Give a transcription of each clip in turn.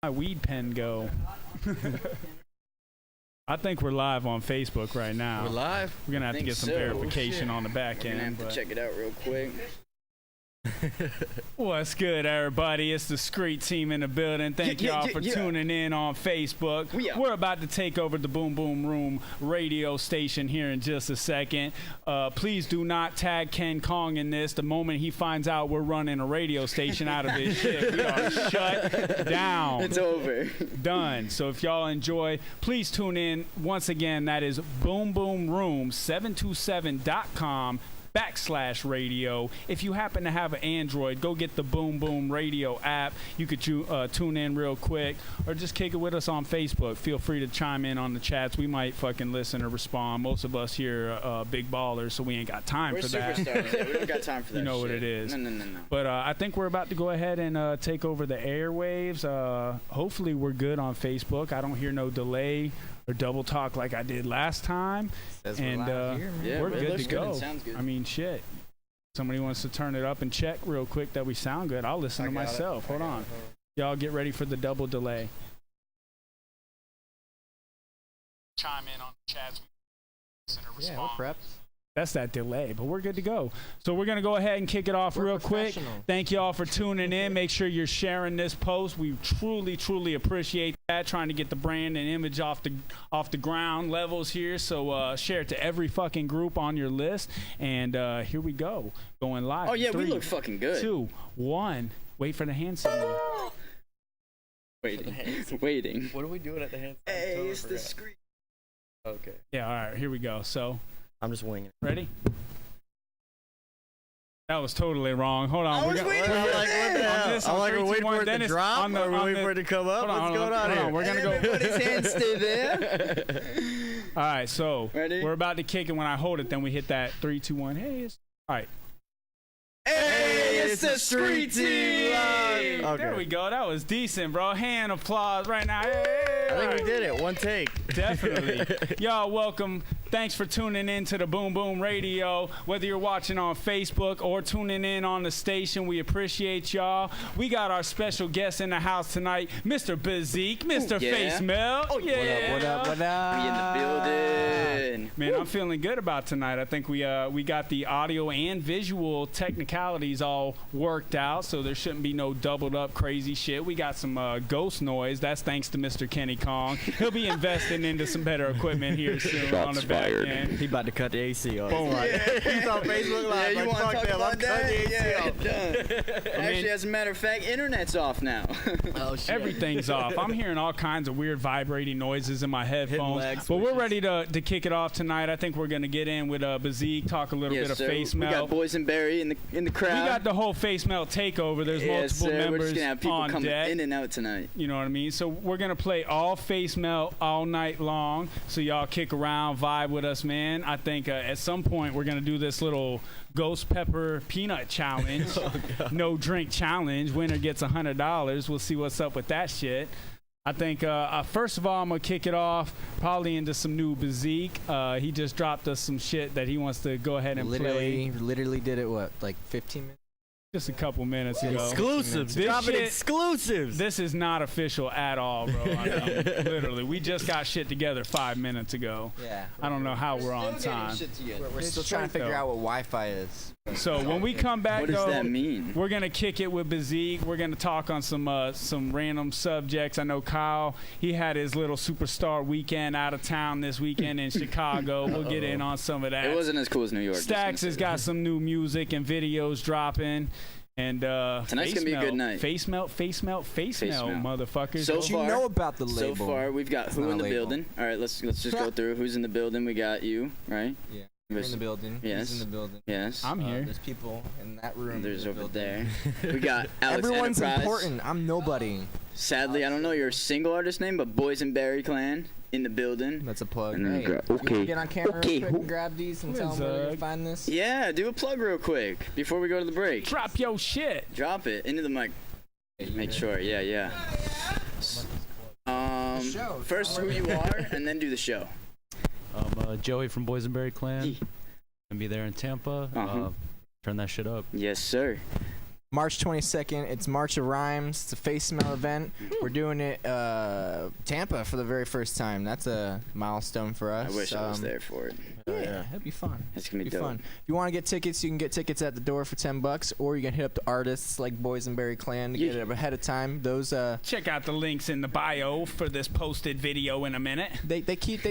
my weed pen go? I think we're live on Facebook right now. We're live? We're going to have to get some verification on the back end. We're going to have to check it out real quick. What's good, everybody? It's the Skreet team in the building. Thank y'all for tuning in on Facebook. We're about to take over the Boom Boom Room radio station here in just a second. Please do not tag Ken Kong in this. The moment he finds out we're running a radio station out of his shit, we are shut down. It's over. Done. So if y'all enjoy, please tune in. Once again, that is boomboomroom727.com/radio. If you happen to have an Android, go get the Boom Boom Radio app. You could tune in real quick or just kick it with us on Facebook. Feel free to chime in on the chats. We might fucking listen or respond. Most of us here are big ballers, so we ain't got time for that. We're superstars. We don't got time for that. You know shit. what it is. No. But I think we're about to go ahead and take over the airwaves. Hopefully we're good on Facebook. I don't hear no delay or double talk like I did last time. And we're good to go. Sounds good. I mean, shit. Somebody wants to turn it up and check real quick that we sound good. I'll listen to myself. Hold on. Y'all get ready for the double delay. Chime in on the chats. Yeah, we're prepped. That's that delay, but we're good to go. So we're going to go ahead and kick it off real quick. Thank you all for tuning in. Make sure you're sharing this post. We truly appreciate that, trying to get the brand and image off the ground levels here. So share it to every fucking group on your list. And here we go. Going live. Oh, yeah, 3, we look fucking good. 2, 1. Wait for the hand signal. Waiting. What are we doing at the hand signal? Hey, it's the Skreet. Okay. Yeah, all right, here we go. So I'm just winging it. ready? That was totally wrong. Hold on. I was waiting for this. I'm like, we're waiting for it to drop, or we're waiting for it to come up. What's going on here? We're gonna go. Everybody's hands stay there. All right, so Ready? we're about to kick it. When I hold it, then we hit that 3, 2, 1. Hey, all right. Hey, it's the Skreet team. Okay. There we go. That was decent, bro. Hand applause right now. Hey, I think we did it. One take. Definitely. Y'all welcome. Thanks for tuning in to the Boom Boom Radio. Whether you're watching on Facebook or tuning in on the station, we appreciate y'all. We got our special guest in the house tonight, Mr. B-Zeik, Mr. Facemelt. Oh, yeah. What up? We in the building. Man, I'm feeling good about tonight. I think we got the audio and visual technicalities all worked out, so there shouldn't be no doubled up crazy shit. We got some ghost noise. That's thanks to Mr. Kenny Kong. He'll be investing into some better equipment here soon on the back end. He about to cut the AC off. Boom. He's on Facebook Live. Yeah, you want to talk about that? Yeah, done. I mean, Actually, as a matter of fact, internet's off now. Oh, shit. everything's off. I'm hearing all kinds of weird vibrating noises in my headphones. But we're ready to kick it off tonight. I think we're going to get in with B-Zeik, talk a little bit of Facemelt. We got Boysenberry in the crowd. We got the whole Facemelt takeover. There's multiple members we're just gonna have people on coming deck. in and out tonight. You know what I mean? So we're going to play all Facemelt all night long. So y'all kick around, vibe with us, man. I think at some point we're going to do this little ghost pepper peanut challenge. No drink challenge. Winner gets $100. We'll see what's up with that shit. I think, first of all, I'm going to kick it off probably into some new B-Zeik. He just dropped us some shit that he wants to go ahead and play. Literally did it, what, like 15 minutes? Just a couple minutes ago. Exclusives. Dropping exclusives. This is not official at all, bro. I mean, literally. We just got shit together 5 minutes ago. Yeah. I don't know how we're on time. We're still trying to figure out what Wi-Fi is. So when we come back, what does that mean? We're going to kick it with B-Zeik. We're going to talk on some random subjects. I know Kyle, he had his little superstar weekend out of town this weekend in Chicago. We'll get in on some of that. It wasn't as cool as New York. Stax has got some new music and videos dropping. And tonight's gonna be a good night. Facemelt, motherfuckers. So far, you know about the label. So far, we've got who in the building. All right, let's just go through who's in the building. We got you, right? Yeah. You're in the building. Yes. He's in the building. Yes. I'm here. There's people in that room. There's over there. We got Alex Everyone's Enterprise. important. I'm nobody. Sadly, I don't know your single artist name, but Boysenberry Clan in the building. That's a plug. And then Hey, okay. you get on camera Okay. real quick and grab these and tell them where to find this? Yeah, do a plug real quick before we go to the break. Drop your shit. Drop it into the mic. Make sure. Yeah. First who you are, and then do the show. I'm Joey from Boysenberry Clan. Gonna be there in Tampa. Turn that shit up. Yes, sir. March 22nd. It's March of Rhymes. It's a Facemelt event. We're doing it Tampa for the very first time. That's a milestone for us. I wish I was there for it. Yeah, that'd be fun. It's gonna be dope. fun. If you want to get tickets, you can get tickets at the door for $10, or you can hit up the artists like Boysenberry Clan to get it ahead of time. Those check out the links in the bio for this posted video in a minute. they keep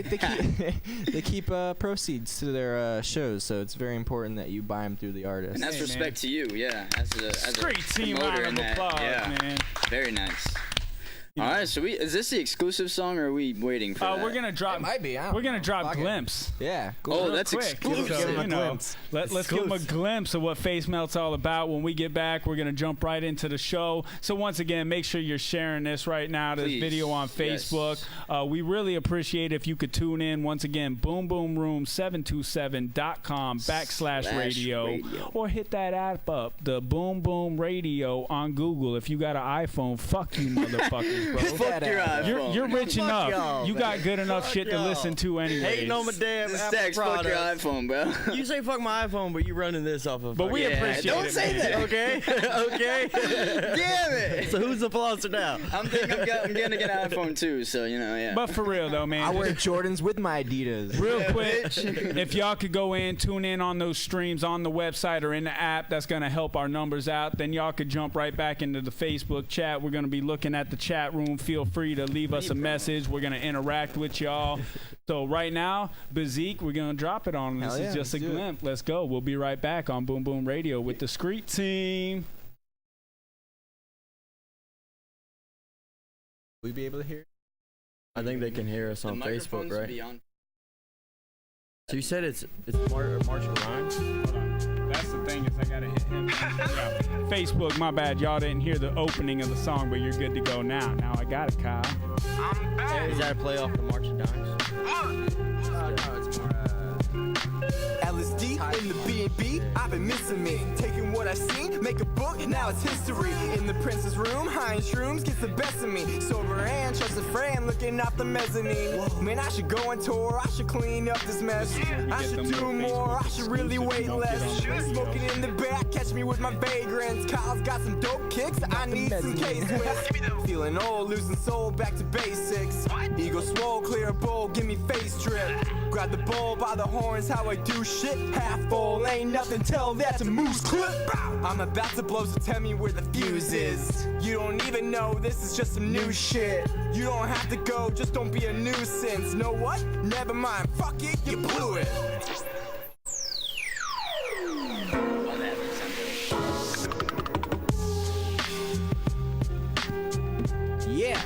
proceeds to their shows, so it's very important that you buy them through the artist. And that's respect to you, yeah. As a SkreetTeam promoter round in of applause, that, man. Very nice. All right, so is this the exclusive song, or are we waiting for that? We're gonna drop. It might be. We're gonna drop Glimpse. Yeah. Oh, that's quick. exclusive. Give them a You know, glimpse. Let's give them a glimpse of what Facemelt's all about. When we get back, we're going to jump right into the show. So once again, make sure you're sharing this right now, this video on Facebook. Yes. We really appreciate if you could tune in. Once again, boomboomroom727.com/radio. Or hit that app up, the BoomBoom Radio on Google. If you got an iPhone, fuck you motherfuckers, bro. Fuck your iPhone. You're rich enough. y'all, you got good enough shit to listen to anyway. Hating on my damn Apple Stacks, fuck your products. iPhone, bro. You say fuck my iPhone, but you running this off of. But we appreciate it. Don't say that. Okay. Okay. Damn it. So who's the flosser now? I'm gonna get an iPhone too, so yeah. But for real though, man. I wear Jordans with my Adidas. Real quick, if y'all could go in, tune in on those streams on the website or in the app, that's going to help our numbers out. Then y'all could jump right back into the Facebook chat. We're going to be looking at the chat room. Feel free to leave us a message. We're going to interact with y'all. So right now, B-Zeik, we're going to drop it on. This is just a glimpse. Let's go. We'll be right back on BoomBoom Radio with the SkreetTeam. Will we be able to hear? I think they can hear us on Facebook, right? So you said it's March of Rhymes? Hold on. That's the thing is I got to hit him. Yeah. Facebook, my bad. Y'all didn't hear the opening of the song, but you're good to go now. Now I got it, Kyle. Is that a play off the March of Dimes? No, it's more. LSD in the B&B, I've been missing me. Taking what I've seen, make a book, now it's history. In the prince's room, high in shrooms gets the best of me. Sober and trust a friend, looking out the mezzanine. Man, I should go on tour, I should clean up this mess. I should do more, I should really wait less. Smoking in the back, catch me with my vagrants. Kyle's got some dope kicks, I need some K-Swiss. Feeling old, losing soul, back to basics. Ego swole, clear a bowl, give me face drip. Grab the bull by the horns, how I do shit. Half full, ain't nothing, tell that to moose clip. I'm about to blow, so tell me where the fuse is. You don't even know this is just some new shit. You don't have to go, just don't be a nuisance. Know what? Never mind, fuck it, you blew it. Yeah.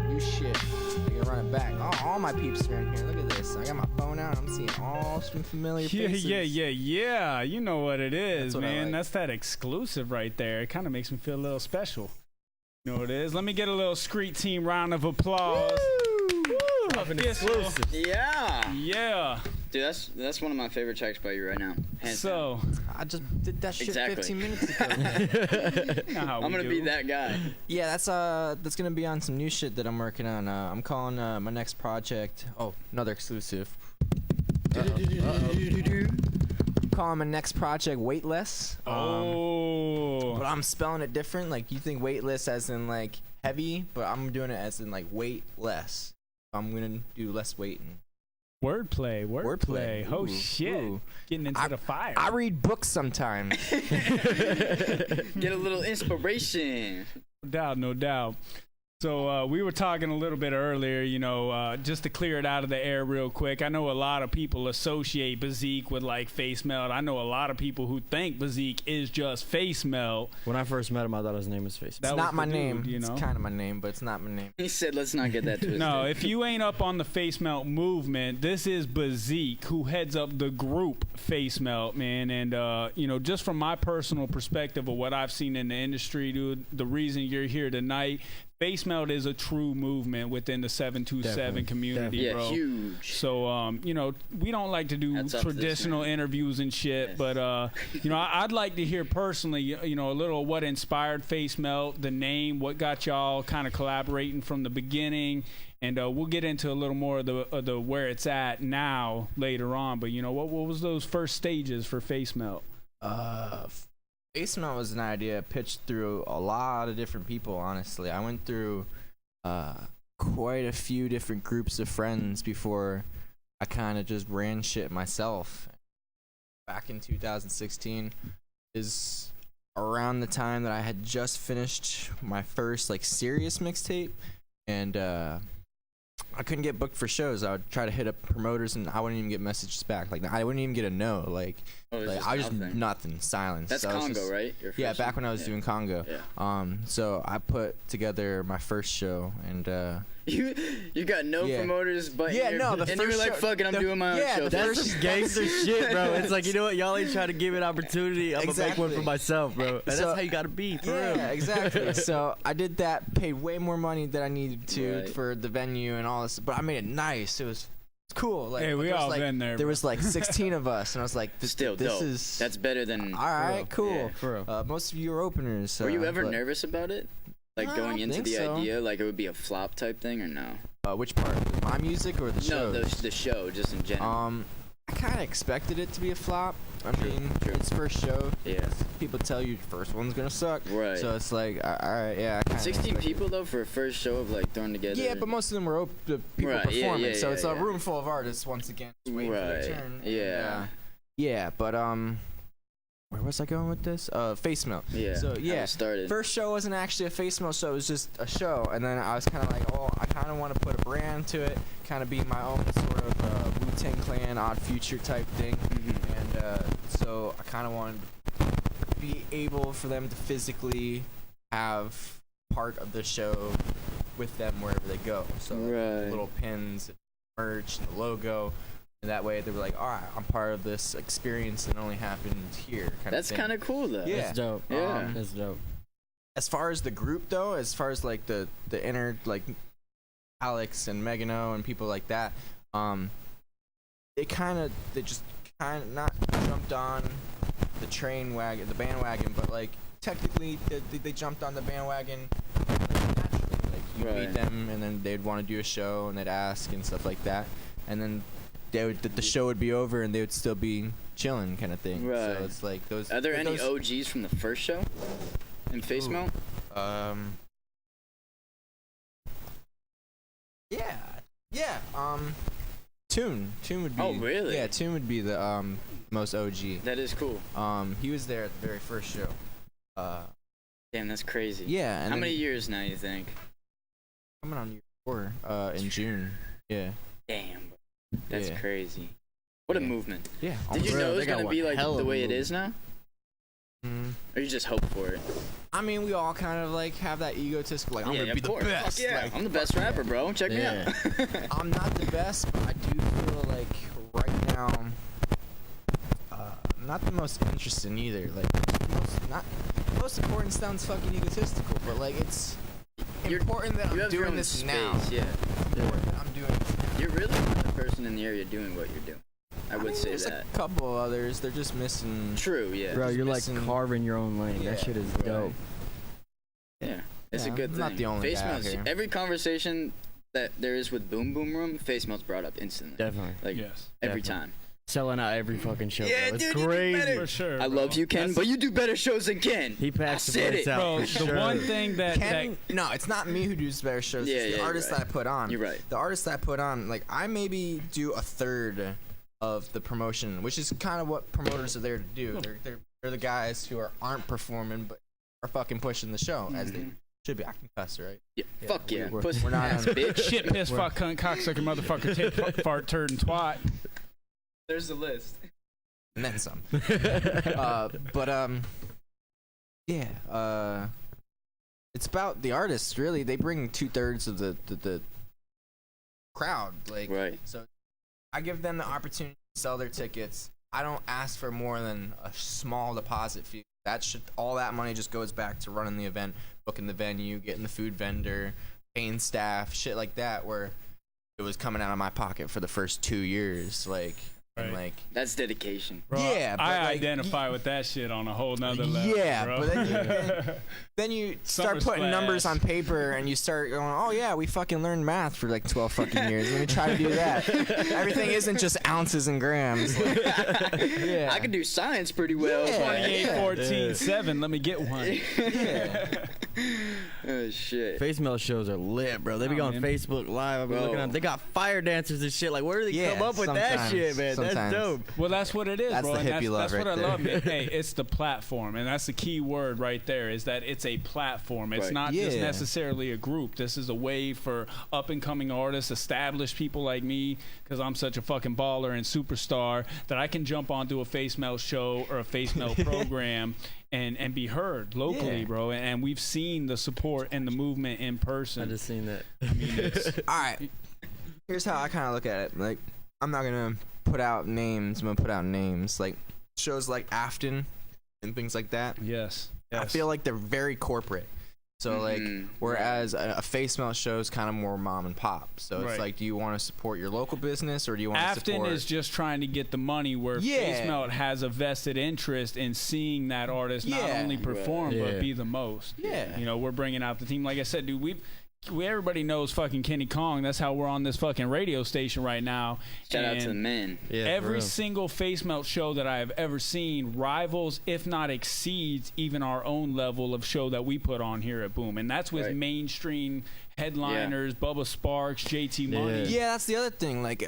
New shit. We can run it back. Oh, all my peeps are in here. Look at this. I got my phone out. I'm seeing all some familiar faces. Yeah. You know what it is, That's what I man. like. That's that exclusive right there. It kind of makes me feel a little special. You know what it is? Let me get a little SkreetTeam round of applause. Exclusive. Yeah. Dude, that's one of my favorite tracks by you right now. Hands So, I just did that shit Exactly. 15 minutes ago. you know how I'm we gonna do. be that guy. Yeah, that's gonna be on some new shit that I'm working on. I'm calling my next project. Oh, another exclusive. Calling my next project Weightless. Oh. But I'm spelling it different. Like you think weightless as in like heavy, but I'm doing it as in like weight less. I'm gonna do less weight. Wordplay. Oh Ooh, shit. ooh. Getting into the fire. I read books sometimes. Get a little inspiration. No doubt. So we were talking a little bit earlier, you know, just to clear it out of the air real quick. I know a lot of people associate B-Zeik with like Facemelt. I know a lot of people who think B-Zeik is just Facemelt. When I first met him, I thought his name was Face. That It's was not the my dude, name. you know? It's kind of my name, but it's not my name. He said, let's not get that twisted. No, if you ain't up on the Facemelt movement, this is B-Zeik, who heads up the group Facemelt, man. And, you know, just from my personal perspective of what I've seen in the industry, dude, the reason you're here tonight, Facemelt is a true movement within the 727 community, yeah, bro. huge. So, you know, we don't like to do That's up to this traditional man. interviews and shit, Yes. but, you know, I'd like to hear personally, you know, a little what inspired Facemelt, the name, what got y'all kind of collaborating from the beginning, and we'll get into a little more of the where it's at now later on. But, you know, what was those first stages for Facemelt? Facemelt was an idea pitched through a lot of different people, honestly. I went through quite a few different groups of friends before I kind of just ran shit myself. Back in 2016 is around the time that I had just finished my first like serious mixtape, and I couldn't get booked for shows. I would try to hit up promoters and I wouldn't even get messages back. Like I wouldn't even get a no. Like I was just nothing, silence. That's so Congo, right? Yeah, back when I was doing Congo. Yeah. So I put together my first show, and you got no promoters, but yeah, no, the and first you were like, show, fuck it, I'm doing my own show. That's just gangster shit, bro. It's like, you know what, y'all ain't trying to give me an opportunity. I'm gonna make one for myself, bro. And that's how you gotta be, for real. Yeah, exactly. So I did that, paid way more money than I needed to for the venue and all this, but I made it nice. It was cool. Like, hey, we all like, been there. There was like 16 of us, and I was like, still this dope. is That's better than. All right, cool. Yeah. For real. Most of you are openers. Were you ever nervous about it? Like I going don't into think the so. idea, like it would be a flop type thing, or no? Which part? My music or the show? No, the show, just in general. I kind of expected it to be a flop. I mean, it's first show. Yeah. People tell you first one's gonna suck. Right. So it's like, all right, yeah. I 16 people though for a first show of like thrown together. Yeah, but most of them were people performing. So it's a room full of artists once again. Just waiting for their turn. Yeah. Yeah, but where was I going with this? Facemelt. Yeah. So yeah, started. first show wasn't actually a Facemelt show. It was just a show, and then I was kind of like, oh, I kind of want to put a brand to it, kind of be my own sort of Wu-Tang Clan, Odd Future type thing, and so I kind of wanted to be able for them to physically have part of the show with them wherever they go. So like, little pins, and merch, and the logo. And that way they were like, all right, I'm part of this experience that only happens here. That's kind of cool, though. Yeah. That's dope. Yeah. That's dope. As far as the group, though, as far as like the inner, like Alex and Megano and people like that, they just kind of not jumped on the the bandwagon, but like technically they jumped on the bandwagon naturally. Like you meet them and then they'd want to do a show and they'd ask and stuff like that, and then the show would be over and they would still be chilling, kind of thing. Right. So it's like those. Are there any OGs from the first show in Facemelt? Yeah. Tune would be. Oh, really? Yeah, Tune would be the most OG. That is cool. He was there at the very first show. Damn, that's crazy. Yeah. And how many years now, you think? Coming on year 4 in June. Yeah. Damn. That's crazy. What a movement. Yeah. Did you know it was going to be like the way it is now? Or you just hope for it? I mean, we all kind of like have that egotistical, like, I'm going to be the best. Fuck yeah, like, I'm the best rapper, bro. Check me out. I'm not the best, but I do feel like right now, I'm not the most interesting either. Like, most important sounds fucking egotistical, but like it's important that I'm doing this now. Yeah. Important that I'm doing this now. You're really the person in the area doing what you're doing. I would say there's that. A couple others, they're just missing. True, yeah. Bro, you're like carving your own lane. That shit is dope. Yeah, it's a good thing. I'm not the only guy out Facemelt's here. every conversation that there is with BoomBoom Room, Facemelt's brought up instantly. Definitely. Like every time. Selling out every fucking show. Yeah, bro. It's dude, crazy. For sure. I love you, Ken, but you do better shows than Ken. He packs the said place it. out. Bro, for the sure. one thing that No, it's not me who does better shows. Yeah, it's the yeah, artists you're that I put on. You're right. The artists that I put on, like I maybe do a third of the promotion, which is kind of what promoters are there to do. They're the guys who aren't performing but are fucking pushing the show as they should be. I can cuss, right? Yeah, fuck yeah. We're not ass on bitch. shit, piss, fuck, cunt, cocksucker, motherfucker, tit, fart, turd, and twat. There's the list. and then some. It's about the artists, really. They bring 2/3 of the crowd, like, right. So I give them the opportunity to sell their tickets. I don't ask for more than a small deposit fee. All that money just goes back to running the event, booking the venue, getting the food vendor, paying staff, shit like that, where it was coming out of my pocket for the first 2 years. Like, And Right. like, That's dedication. Bro, Yeah, but, I like, identify with that shit on a whole nother level. yeah, bro. but then you start Summer putting numbers splash. on paper and you start going, oh yeah, we fucking learned math for like 12 fucking years. Let me try to do that. Everything isn't just ounces and grams. Like, yeah. I can do science pretty well. Yeah. 28, 14, 7. Let me get one. Yeah. Oh shit. Facemelt shows are lit, bro. They be Oh, on man. Facebook Live. I've been Bro. looking at. They got fire dancers and shit. Like, where do they Yeah, come up with that sometimes, shit, man? sometimes. That's dope. Well, that's what it is, That's bro. the and hippie love that's right what there. I love. Hey, it's the platform, and that's the key word right there. Is that it's a platform. It's Right. not just Yeah. necessarily a group. This is a way for up and coming artists, established people like me, because I'm such a fucking baller and superstar that I can jump onto a Facemelt show or a Facemelt program. And be heard locally, Yeah. bro. And we've seen the support and the movement in person. I just seen that. I mean, it's, All right. Here's how I kind of look at it. Like, I'm not gonna put out names. I'm gonna put out names. Like shows like Afton and things like that. yes. I feel like they're very corporate. So like, whereas a Facemelt show is kind of more mom and pop. So it's Right. like, do you want to support your local business or do you want to Afton support? is just trying to get the money, where Yeah. Facemelt has a vested interest in seeing that artist not Yeah. only perform Right. but Yeah. be the most. Yeah. You know, we're bringing out the team. Like I said, dude, everybody knows fucking Kenny Kong. That's how we're on this fucking radio station right now. Shout out to the And men. Yeah, for every real. single Facemelt show that I have ever seen rivals, if not exceeds, even our own level of show that we put on here at Boom. And that's with Right. mainstream headliners, Bubba Sparks, JT Money. Yeah, that's the other thing. Like,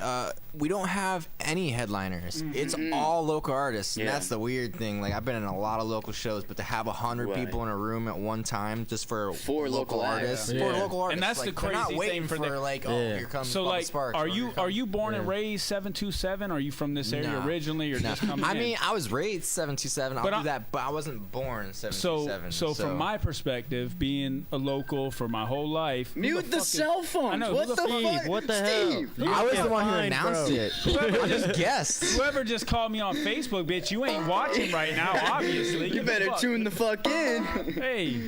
we don't have any headliners. It's all local artists, and Yeah. that's the weird thing. Like, I've been in a lot of local shows, but to have 100 Right. people in a room at one time just for Four local artists, acts. for Yeah. local artists, And that's like, the they're not crazy waiting thing for the- like, Yeah. here comes So Bubba like, Sparks. are or here you comes- born and raised 727? Are you from this area Nah. originally, or just coming I in? mean, I was raised 727. I'll But do I- that, but I wasn't born 727. So from my perspective, being a local for my whole life, who Mute the fuck is- cell phone. I know, What who the the fuck? fuck- What the hell? Steve. I was the one who fine, announced bro. it. I just guessed. Whoever just called me on Facebook, bitch, you ain't watching right now, obviously. You Give a better fuck. tune the fuck in. Hey.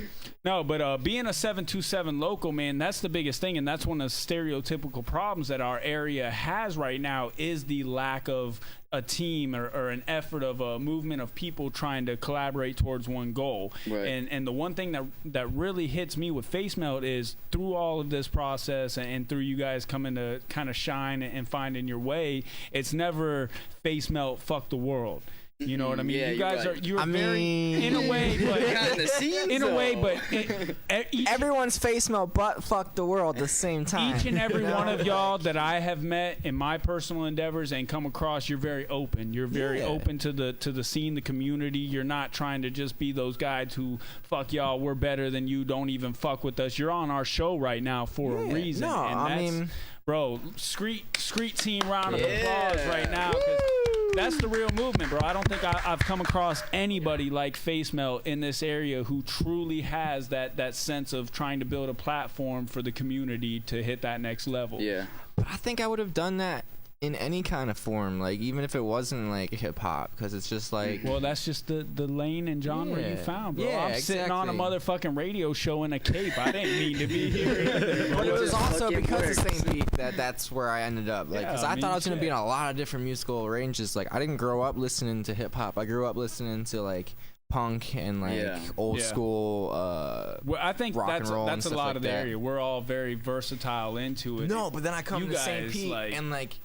No, but being a 727 local, man, that's the biggest thing, and that's one of the stereotypical problems that our area has right now is the lack of a team or an effort of a movement of people trying to collaborate towards one goal. Right. And the one thing that really hits me with Facemelt is through all of this process and through you guys coming to kind of shine and finding your way, it's never Facemelt fuck the world. You know what I mean? Yeah, you you're guys right. you're I very mean- in a way, but Behind the scenes, in a way, though. but each Everyone's Facemelt but fuck the world at the same time. and every You know? one of y'all that I have met in my personal endeavors and come across, you're very open. You're very Yeah. open to the scene, the community. You're not trying to just be those guys who fuck y'all. We're better than you. Don't even fuck with us. You're on our show right now for a Yeah. reason. No, and I that's, mean- bro, Screet Team round of Yeah. applause right now. 'Cause that's the real movement, bro. I don't think I've come across anybody like Facemelt in this area who truly has that sense of trying to build a platform for the community to hit that next level. Yeah. But I think I would have done that in any kind of form, like even if it wasn't like hip hop, because it's just like Well, that's just the lane and genre you Yeah. found, bro. Yeah, I'm sitting on a exactly. motherfucking radio show in a cape. I didn't mean to be here either. But it was just also fucking because of works. St. Pete that's where I ended up. Like, Yeah, because I I mean, thought I was gonna be shit. in a lot of different musical ranges. Like, I didn't grow up listening to hip hop. I grew up listening to like punk and like Yeah. old Yeah. school. Well, I think rock and roll and that's a stuff lot like of the that. area. We're all very versatile into it. No, but then I come You to St. guys, Pete like- and like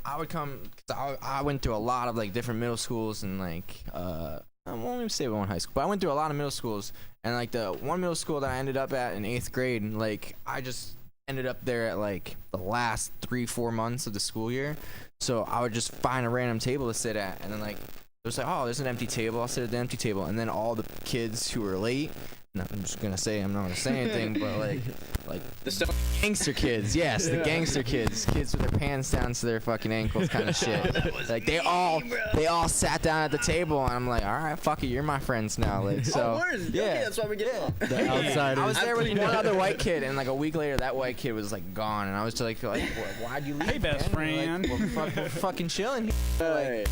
I would come. 'Cause I went to a lot of like different middle schools and like I won't even say one high school, but I went to a lot of middle schools, and like the one middle school that I ended up at in 8th grade, like I just ended up there at like the last 3-4 months of the school year. So I would just find a random table to sit at, and then like it was like, oh, there's an empty table. I'll sit at the empty table, and then all the kids who were late. No, I'm just gonna say I'm not gonna say anything, but like The stuff. gangster kids, yes, the gangster kids with their pants down to their fucking ankles, kind of shit. Like they all sat down at the table, and I'm like, all right, fuck it, you're my friends now. Like so, Word. yeah. Okay, that's why we get along. The outsiders. I was there with cleaned one up. other white kid, and like a week later, that white kid was like gone, and I was just like why'd you leave? Hey, best man? Like, friend. we're fucking chilling. Here. Hey,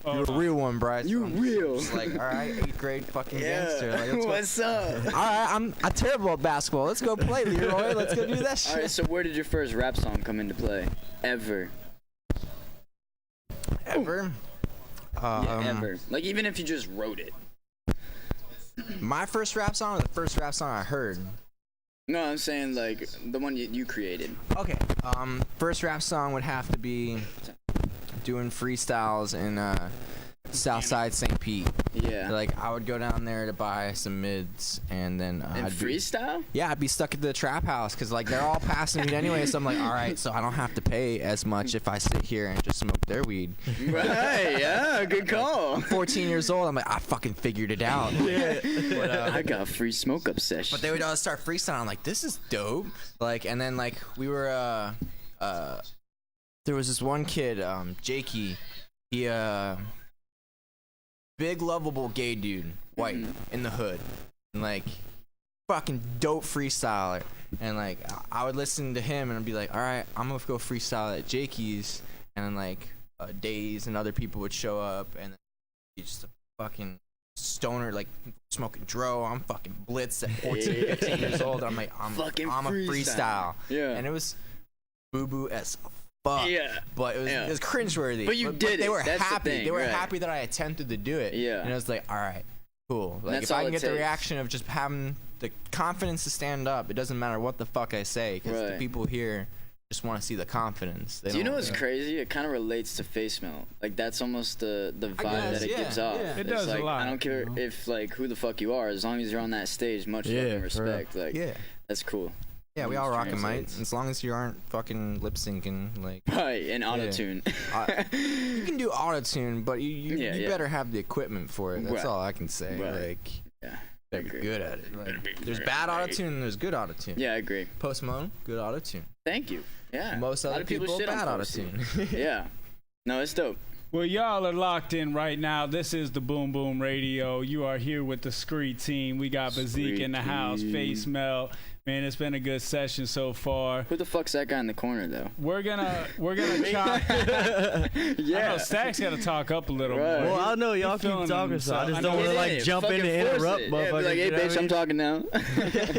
You're a real one, Bryce. you I'm real. just like, all right, 8th grade fucking gangster. Like, let's go. What's up? All right, I'm terrible at basketball. Let's go play, Leroy. Let's go do that shit. All right, so where did your first rap song come into play? Ever? Ever? Ever. Like, even if you just wrote it. My first rap song or the first rap song I heard? No, I'm saying, like, the one you created. Okay. First rap song would have to be doing freestyles in Southside St. Pete. Yeah. Like, I would go down there to buy some mids, and then I'd freestyle? I'd be stuck at the trap house because, like, they're all passing weed anyway. So I'm like, all right, so I don't have to pay as much if I sit here and just smoke their weed. Right, yeah, good call. I'm 14 years old. I'm like, I fucking figured it out. Yeah. But, I got free smoke up session. But they would start freestyling. I'm like, this is dope. Like, and then, like, we were, there was this one kid, Jakey. He, big lovable gay dude, white, in the hood, and like fucking dope freestyler. And like I would listen to him and I'd be like, all right, I'm gonna go freestyle at Jakey's. And then like Days and other people would show up, and he's just a fucking stoner, like smoking dro. I'm fucking blitzed at 14, 15 years old. I'm like, I'm a freestyle. Yeah. And it was boo-boo as fuck. Yeah. But it was cringeworthy. But you did it. They were That's happy. the thing, They were right. happy that I attempted to do it. Yeah. And I was like, all right, cool. Like, That's if I all can it get the takes. reaction of just having the confidence to stand up, it doesn't matter what the fuck I say, because the Right. people here just want to see the confidence. Do you know what's crazy? It kind of relates to Facemelt. Like, that's almost the vibe that it gives off. yeah. It It's does a like, lot, I don't care if, like, who the fuck you are, as long as you're on that stage, much Yeah, fucking for respect. Like, Yeah. that's cool. Yeah, we all rock a mic, Translates. as long as you aren't fucking lip syncing. Like, Right, and auto-tune. you can do auto-tune, but you Yeah. better have the equipment for it. That's Right. all I can say. Right. Like, Yeah. better be agree. good at it. Like, there's bad auto-tune and there's good auto-tune. Yeah, I agree. Post Malone, good auto-tune. Thank you. Yeah. Most A lot other of people people shit on bad Post. auto-tune. Yeah. No, it's dope. Well, y'all are locked in right now. This is the Boom Boom Radio. You are here with the Screet team. We got B-Zeik in the house, Facemelt. Man, it's been a good session so far. Who the fuck's that guy in the corner, though? We're gonna chop. I know Stack's got to talk up a little Right. more. Well, I know y'all He feeling keep talking, so I himself. just I don't know. want to Get like it. jump in Fucking and force interrupt, it. Yeah, motherfucker. be like, hey, you know what bitch, I I'm mean? talking now.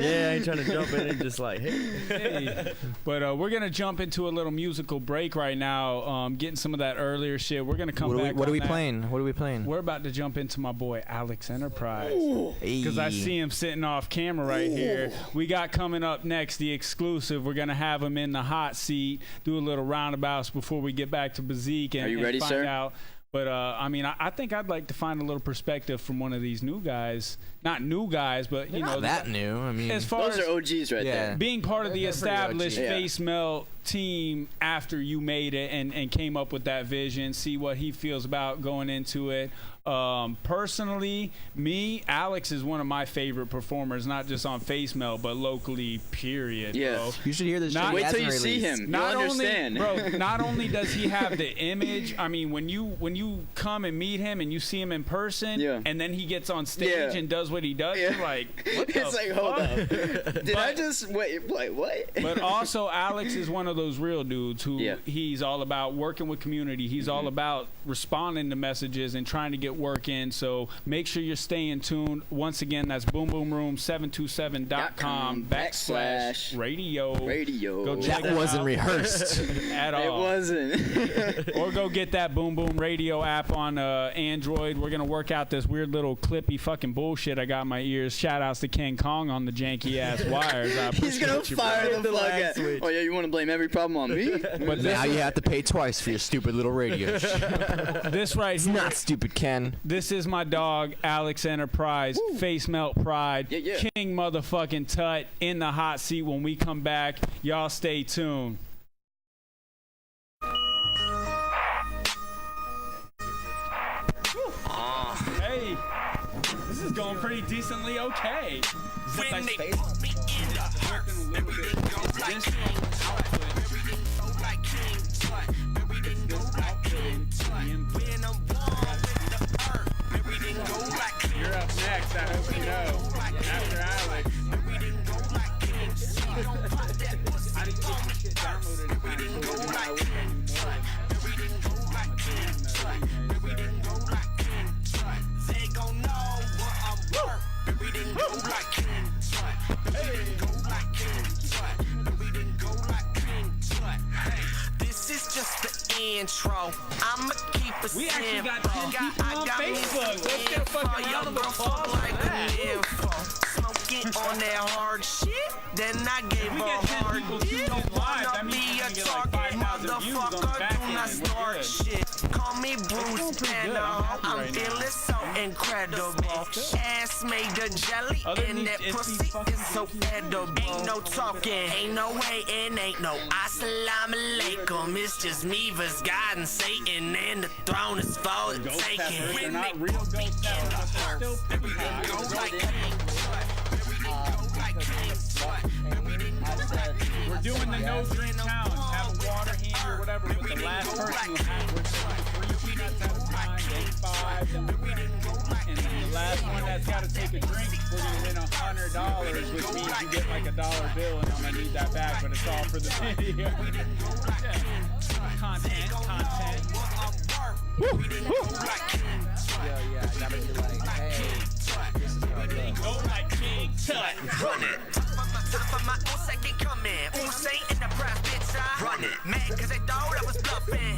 Yeah, I ain't trying to jump in and just like, hey. Hey. But we're gonna jump into a little musical break right now. Getting some of that earlier shit. We're gonna come back. What are we on that. playing? What are we playing? We're about to jump into my boy Alex Enterprise. Hey. Because I see him sitting off camera right here. We got coming up next the exclusive. We're going to have him in the hot seat, do a little roundabouts before we get back to B-Zeik and, Are you ready, find sir? out. But, I mean, I think I'd like to find a little perspective from one of these new guys. Not new guys, but, you know. Not that new. I mean, As far Those as are OGs right Yeah. there. being part of the They're pretty established OG. Yeah. Facemelt team after you made it and came up with that vision, see what he feels about going into it. Personally, Alex is one of my favorite performers, not just on Facemelt, but locally, period, Yeah. bro. you should hear this. Not- shit he Wait till you hasn't see released. him. Not You'll only, understand. bro, not only does he have the image, I mean, when you come and meet him and you see him in person, Yeah. and then he gets on stage Yeah. and does what he does, Yeah. you're like, what the It's like, hold fuck? up. Did I But- just wait? What? But also, Alex is one of those real dudes who Yeah. he's all about working with community. He's all about responding to messages and trying to get work in. So make sure you're staying tuned. Once again, that's boomboomroom727.com/radio. Radio. Go check That it wasn't out rehearsed. at all. It wasn't. Or go get that Boom Boom Radio app on Android. We're gonna work out this weird little clippy fucking bullshit I got in my ears. Shout outs to King Kong on the janky ass wires. I He's gonna appreciate you, bro. fire the fuck flag out. switch. Oh yeah, you want to blame every problem on me? But Now this, you have to pay twice for your stupid little radio. this right It's here, not stupid, Ken. this is my dog, Alex Enterprise, Facemelt Pride, Yeah, yeah. King motherfucking Tut in the hot seat when we come back. Y'all stay tuned. Hey, this is going pretty decently okay. Except I stayed working a little bit. This You're up next, I hope you know. After Alex. I didn't get this shit downloaded in time, so we're not This is intro. I'ma keep it We actually simple. got 10 people on Facebook. Let's get a fucking round of applause for that. Smoking on that hard shit. Then I gave We her get 10 hard people dick. tuned in live. That Wanna means be we a can get like target 5,000 views on the motherfucker. back Do end. not We're start good. shit. Call me going Bruce pretty good. Banner. I'm happy I'm right now. feeling so incredible. Ass made of jelly Other than and these that itchy pussy fucking is so edible. Ain't no talking, ain't no hating, ain't no assalamu alaikum. It's just me versus God and Satan, and the throne is for the Ghost taking. peppers. They're When not they real put me ghost in peppers, the but they're still hearse, pretty everything high. go like King Tut. Everything go like King Tut. Everything go like King We're doing the no drink challenge. Have a water hand or whatever, but the last person will have, we're taking 3 peanuts at a time, then 5, then we're and then the last one that's got to take a drink, we're gonna win $100, which means you get like a dollar bill, and I'm gonna need that back, but it's all for the video. Content. Woo, woo. Yeah, I gotta be like, hey, this is how it goes. Go like King Tut. Run it. Top of my own second coming. Usain in the press, bitch, I run it. Mad cause they thought I was bluffing.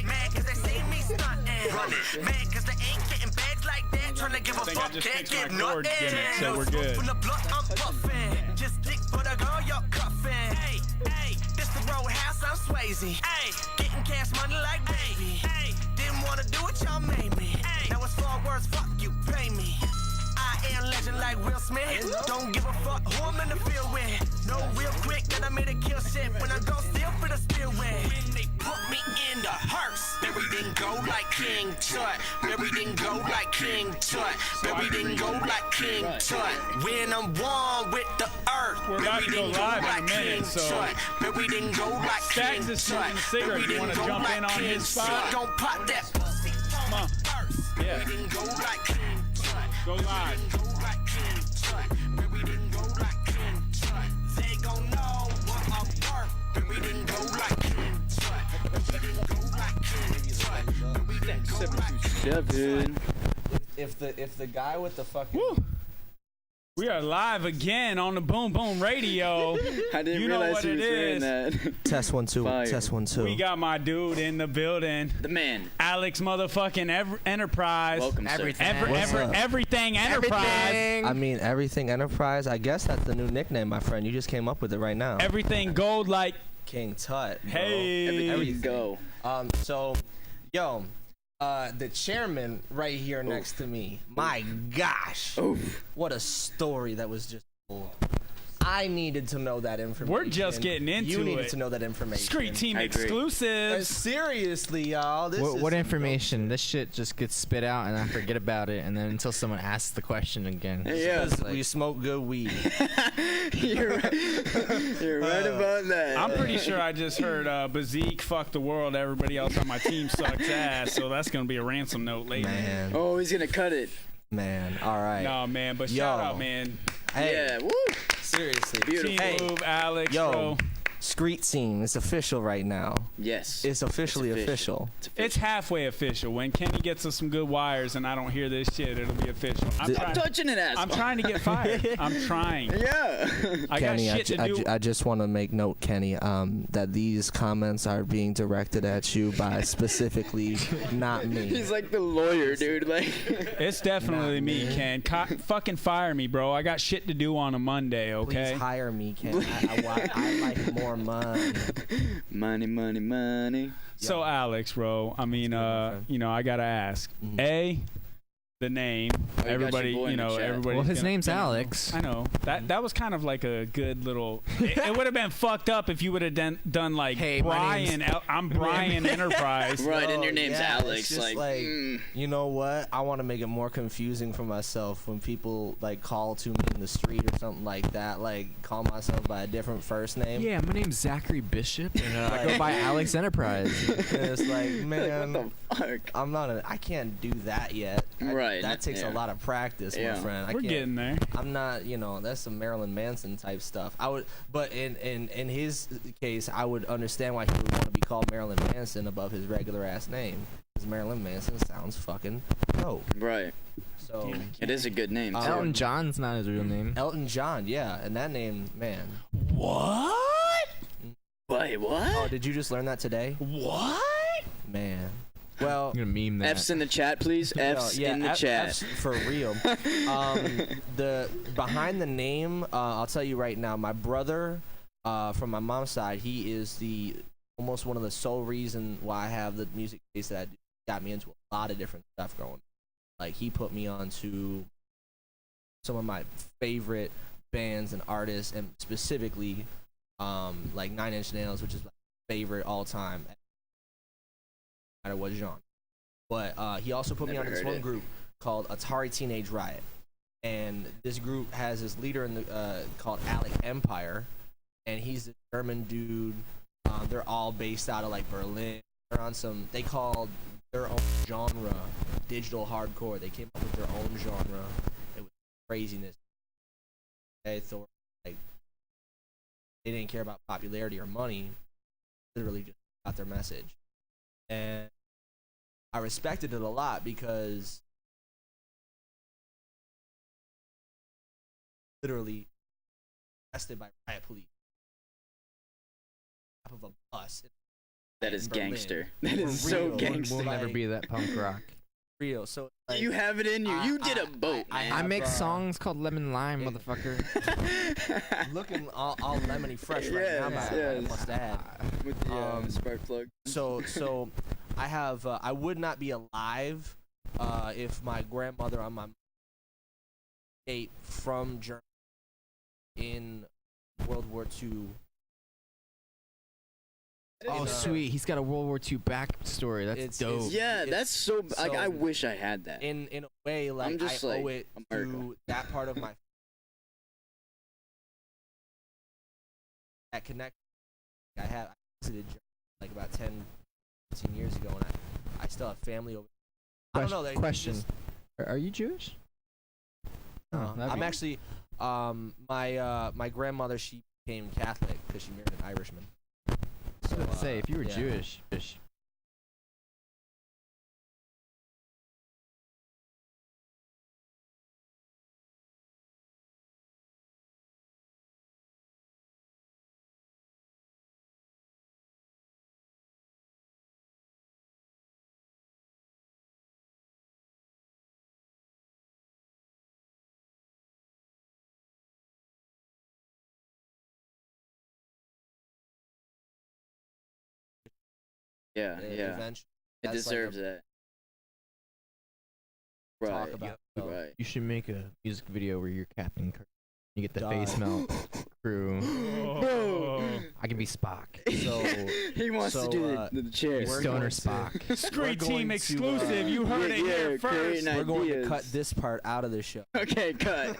Mad cause they see me stunting. Run it. Mad cause they ain't getting bags like that. Trying to give a think I fuck, just can't fixed my give chord nothing. gimmick, so we're good. From the blunt, I'm puffing. Just dick for the girl, you're cuffing. Hey, this the roadhouse, I'm Swayze. Hey, getting cash money like baby. Hey, didn't wanna do it, y'all made me. Now it's 4 words, fuck you, pay me. I am legend like Will Smith. Don't give a fuck who I'm in the field with. No, real quick, that I made a kill shit. When I go still for the still win. When they put me in the hearse, everything go like King Tut. Everything go like King Tut. Everything go like King Tut. When I'm one with the earth, We're about to go everything go live in a like minute, King so Tut. Everything go like Stacks King is smoking Tut. a cigarette. You wanna Everything go jump in like on King his spot? Tut. Gon' pop that pussy. Come on. Yeah. Everything go like King Tut. Go live. Go like King Tut. Everything go like King Tut. They gon' know what I'm worth. Everything go like King Tut. Everything go like King Tut. Everything go like King Tut. If the guy with the fucking Woo. We are live again on the Boom Boom Radio. I didn't You know realize what he it was doing is. that. test 1 2 Fire. test 1 2. We got my dude in the building, The man. Alex motherfucking Enterprise. Welcome, sir. What's up? Everything Enterprise. I mean, everything Enterprise. I guess that's the new nickname, my friend. You just came up with it right now. Everything gold like King Tut. Bro. hey. Everything go. So, yo, the chairman right here next to me. My gosh, what a story that was just told. I needed to know that information. We're just getting into You needed it. to know that information. Street Team I agree. exclusives. Seriously, y'all. This is What information? This shit just gets spit out and I forget about it, and then until someone asks the question again. Yeah. Because we smoke good weed. You're right. You're right about that. I'm pretty sure I just heard B-Zeik fuck the world. Everybody else on my team sucks ass. So that's gonna be a ransom note later. Man, Oh, he's gonna cut it. man. All right. No man, but Yo. shout out man. Hey, Yeah. Woo. seriously. Beautiful. Team Hey, Move, Alex, yo, bro. SkreetTeam. It's official right now. Yes. It's officially It's official. It's halfway official. When Kenny gets us some good wires and I don't hear this shit, it'll be official. I'm Stop touching it, asshole. I'm trying to get fired. I'm trying. Yeah. I got Kenny, shit to do. I just want to make note, Kenny, that these comments are being directed at you by specifically not me. He's like the lawyer, dude. Like. It's definitely me, Ken. Fucking fire me, bro. I got shit to do on a Monday, okay? Please hire me, Ken. I like more money. Money. So, Alex, bro, I mean, you know, I got to ask. A, the name. got your Everybody, boy in you the know, chat. everybody. Well, his name's Alex. I know. That was kind of like a good little. It would have been fucked up if you would have done like Hey, my Brian. I'm Brian Enterprise. Right, and your Oh, name's yeah, Alex. it's just Like, you know what? I want to make it more confusing for myself when people like call to me in the street or something like that. Like call myself by a different first name. Yeah, my name's Zachary Bishop, and I go by Alex Enterprise. And it's like, man, what the fuck? I can't do that yet. Right, That takes yeah. a lot of practice, Yeah. my friend. We're getting there. I'm not, that's some Marilyn Manson type stuff. But in his case, I would understand why he would want to be called Marilyn Manson above his regular ass name, because Marilyn Manson sounds fucking dope. Right. So It is a good name, too. Elton John's not his real name. Elton John, yeah, and that name, man. What? Wait, what? Oh, did you just learn that today? What? Man. Well, I'm gonna meme that. F's in the chat, please. F's in the chat. F's for real. The behind the name, I'll tell you right now. My brother, from my mom's side, he is almost one of the sole reason why I have the music taste that I do. Got me into a lot of different stuff growing. Like he put me onto some of my favorite bands and artists, and specifically, like 9 Inch Nails, which is my favorite all time. No matter what genre. But he also put me on this one group called Atari Teenage Riot, and this group has this leader in the called Alec Empire, and he's a German dude. They're all based out of like Berlin. They're on they called their own genre digital hardcore. They came up with their own genre. It was craziness. They thought like they didn't care about popularity or money. Literally just got their message, and I respected it a lot because literally arrested by riot police off of a bus. That is Berlin. gangster. That is so gangster. We'll never be that punk rock. Real. So like, You have it in you. You did a boat, man. I make songs called Lemon Lime, motherfucker. looking all lemony fresh right now. I must add. With the spark plug. So I have. I would not be alive if my grandmother on my escaped from Germany in World War II. Oh, sweet. He's got a World War II backstory. That's dope. Yeah, that's so. Like, I wish I had that. In a way, like I'm just I owe like, it America. to that part of my that connection. I visited Germany like about 10, 15 years ago, and I still have family over. I don't know. Question: Are you Jewish? I'm actually. My grandmother, she became Catholic because she married an Irishman. So, I was gonna say, if you were Jewish. Yeah. Eventually, It deserves that. Right. talk about. Right. You should make a music video where you're Captain Kirk. You get the Facemelt crew. Bro. I can be Spock. So He wants to do the chair. You're Stoner Spock. SkreetTeam exclusive. You heard it here first. creating We're going to ideas. cut this part out of the show Okay, cut.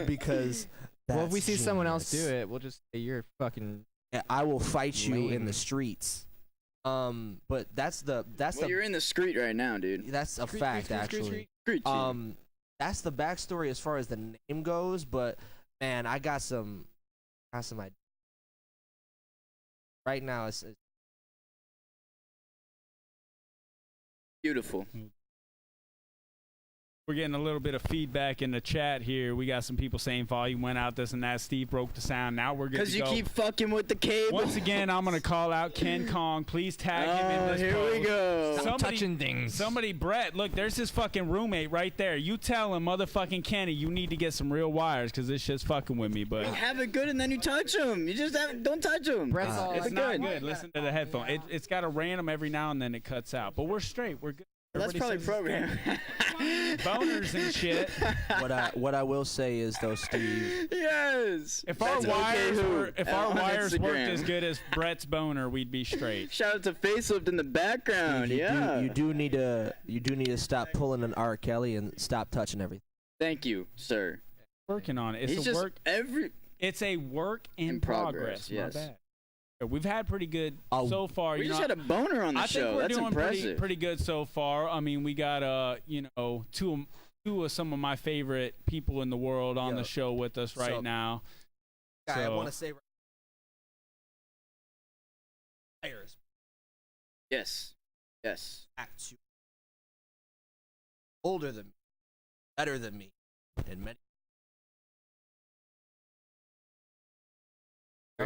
because. Well, if we that's see someone else do genius. it, we'll just say you're fucking. I will fight you in Lame. the streets. But that's Well, you're in the street right now, dude. that's a fact actually. Street team. That's the backstory as far as the name goes. But man, I got some ideas. Right now, it's Beautiful. We're getting a little bit of feedback in the chat here. We got some people saying volume went out, this and that. Steve broke the sound. Now we're good to Because you go. keep fucking with the cable. Once again, I'm going to call out Ken Kong. Please tag him in this here post. we go. Stop touching things. Somebody, Brett, look, there's his fucking roommate right there. You tell him, motherfucking Kenny, you need to get some real wires because this shit's fucking with me. But You have it good and then you touch them. You just don't touch them. Brett's all it's It's not good. good. Listen to the headphone. It's got a random every now and then it cuts out. But we're straight. We're good. That's probably Everybody programmed. says boners and shit. what I will say is though, Steve. Yes. If our That's wires okay, were, if our on wires worked Instagram. as good as Brett's boner, we'd be straight. Shout out to Facelift in the background. Steve, Yeah. you do need to stop pulling an R. Kelly and stop touching everything. Thank you, sir. Working on it. It's He's a just work. every. It's a work in In progress, yes. My bad. We've had pretty good Oh, so far. We you just know, had a boner on the I show. think we're That's doing impressive. pretty good so far. I mean, we got two of some of my favorite people in the world on the show with us right So- now. Guy, I So- want to say. Players Yes. Yes. back to older than me, better than me, and many.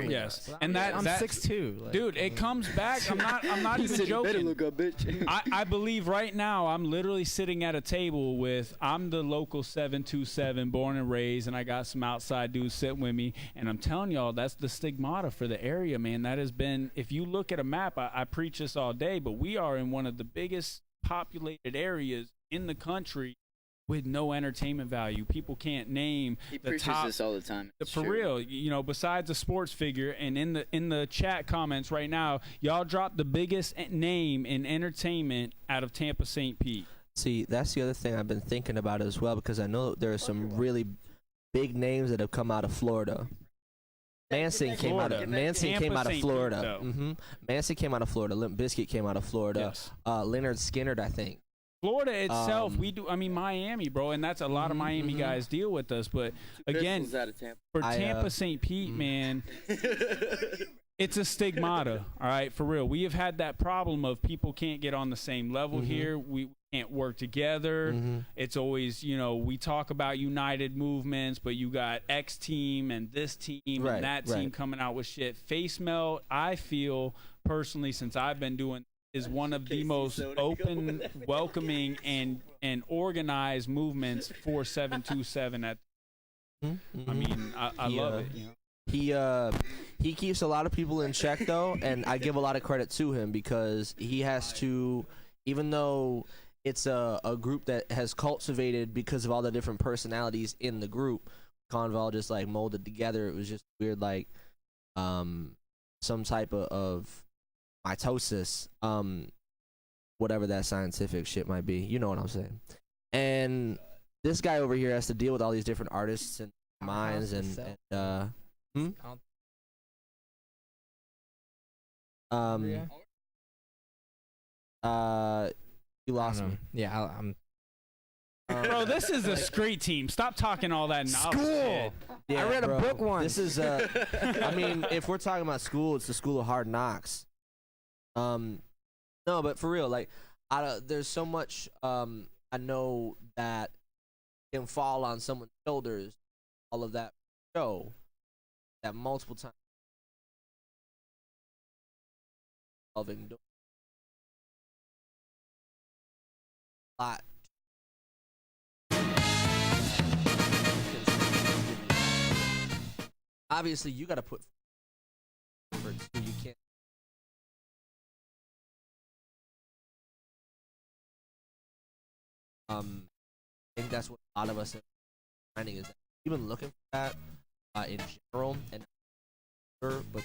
great. Yes, and that I'm that 6'2". Like, dude, it comes back. I'm not even joking. Look up, bitch. I believe right now I'm literally sitting at a table with I'm the local 727, born and raised, and I got some outside dudes sitting with me, and I'm telling y'all that's the stigmata for the area, man. That has been, if you look at a map, I preach this all day, but we are in one of the biggest populated areas in the country with no entertainment value. People can't name He the preaches top. this all the time. It's For true. real, you know, besides a sports figure, and in the chat comments right now, y'all dropped the biggest name in entertainment out of Tampa St. Pete. See, that's the other thing I've been thinking about as well, because I know there are some really big names that have come out of Florida. Manson came out of St. Florida. Pete, Manson came out of Florida. Limp Bizkit came out of Florida. Yes. Leonard Skinner, I think. Florida itself, we do. I mean, Miami, bro, and that's a lot of Miami guys deal with us. But again, Pistols out of Tampa. for Tampa St. Pete, man, it's a stigmata. All right, for real. We have had that problem of people can't get on the same level here. We can't work together. It's always, you know, we talk about united movements, but you got X team and this team and that team coming out with shit. Facemelt, I feel personally, since I've been doing, is one of the most open, welcoming, and organized movements for 727. I mean, I love it. You know? He keeps a lot of people in check though, and I give a lot of credit to him, because he has to, even though it's a group that has cultivated because of all the different personalities in the group, Conval just like molded together. It was just weird, like some type of mitosis, whatever that scientific shit might be. You know what I'm saying? And this guy over here has to deal with all these different artists and minds you lost me. Yeah, I'm. Bro, this is a SkreetTeam. Stop talking all that knowledge. School. Yeah, I read bro. a book once. This is I mean, if we're talking about school, it's the school of hard knocks. No, but for real, like, there's so much I know that can fall on someone's shoulders. All of that show that multiple times. Loving lot. Obviously, you got to put effort, so you can't. I think that's what a lot of us are finding, is that even looking for that in general, and but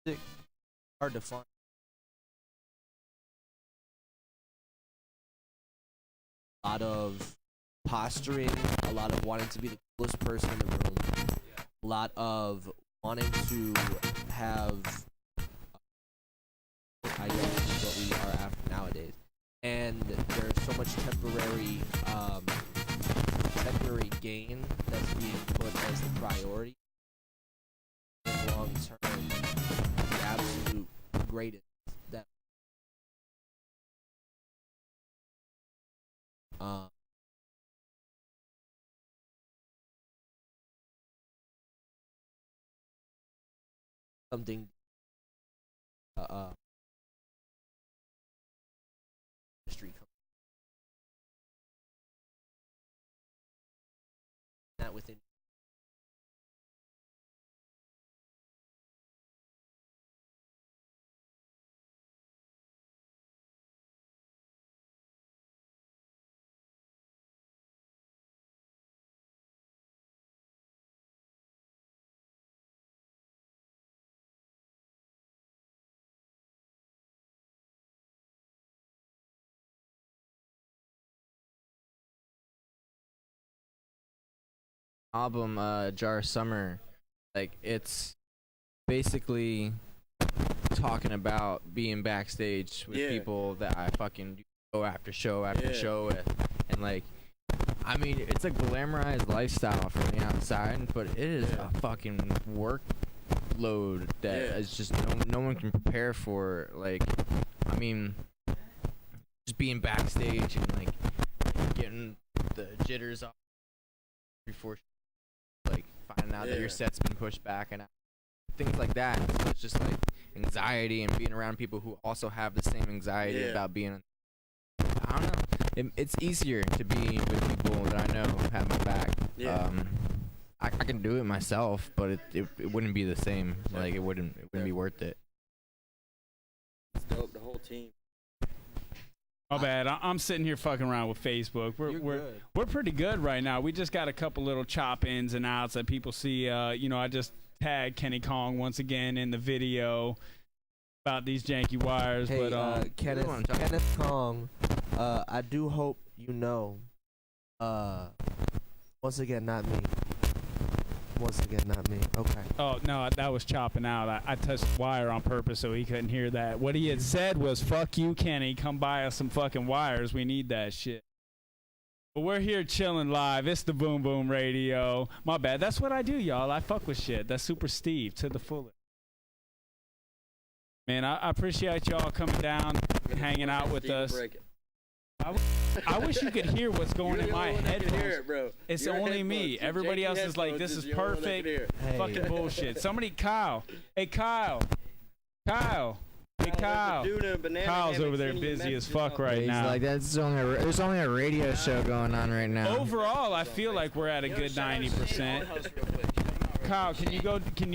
it's hard to find. A lot of posturing, a lot of wanting to be the coolest person in the room, a lot of wanting to have I guess what we are after nowadays. And there's so much temporary gain that's being put as the priority. In long term, the absolute greatest that something history that within album Jar Summer, like, it's basically talking about being backstage with people that I fucking go after show after show with, and like, I mean, it's a glamorized lifestyle from the outside, but it is a fucking workload that is just no one can prepare for. Like, I mean, just being backstage and like getting the jitters off before, like, finding now that your set's been pushed back and things like that. So it's just like anxiety and being around people who also have the same anxiety about being. I don't know. It's easier to be with people that I know have my back. I can do it myself, but it wouldn't be the same. Like it wouldn't be worth it. It's dope. The whole team. My bad. I'm sitting here fucking around with Facebook. We're pretty good right now. We just got a couple little chop ins and outs that people see. I just tagged Kenny Kong once again in the video about these janky wires. Hey, but Kenneth Kong, I do hope you know. Once again, not me. Once again, not me. Okay. Oh, no, that was chopping out. I touched the wire on purpose so he couldn't hear that. What he had said was, fuck you, Kenny. Come buy us some fucking wires. We need that shit. But we're here chilling live. It's the Boom Boom Radio. My bad. That's what I do, y'all. I fuck with shit. That's SuperSteve to the fullest. Man, I appreciate y'all coming down and hanging out with us. I wish you could hear what's going in my headphones. It's only me. Everybody else is like, this is perfect. Fucking bullshit. Somebody, Kyle. Hey, Kyle. Hey, Kyle. Kyle's over there busy as fuck right now. Like there's only a radio show going on right now. Overall, I feel like we're at a good 90%. Kyle, can you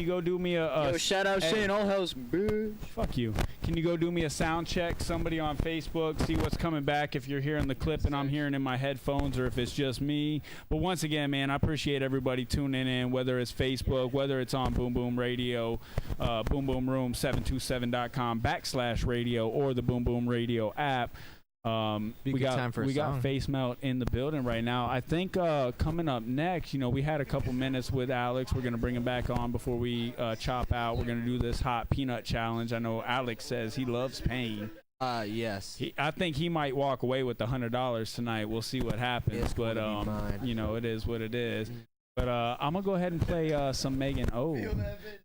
go do me a shout out Shane Allhouse, bitch. Fuck you. Can you go do me a sound check? Somebody on Facebook, see what's coming back if you're hearing the clip and I'm hearing in my headphones or if it's just me. But once again, man, I appreciate everybody tuning in, whether it's Facebook, whether it's on Boom Boom Radio, boomboomroom727.com/radio or the Boom Boom Radio app. We got Facemelt in the building right now. I think coming up next, we had a couple minutes with Alex. We're gonna bring him back on before we chop out. We're gonna do this hot peanut challenge. I know Alex says he loves pain. Yes. I think he might walk away with the $100 tonight. We'll see what happens. But it is what it is. But I'm going to go ahead and play some Megan O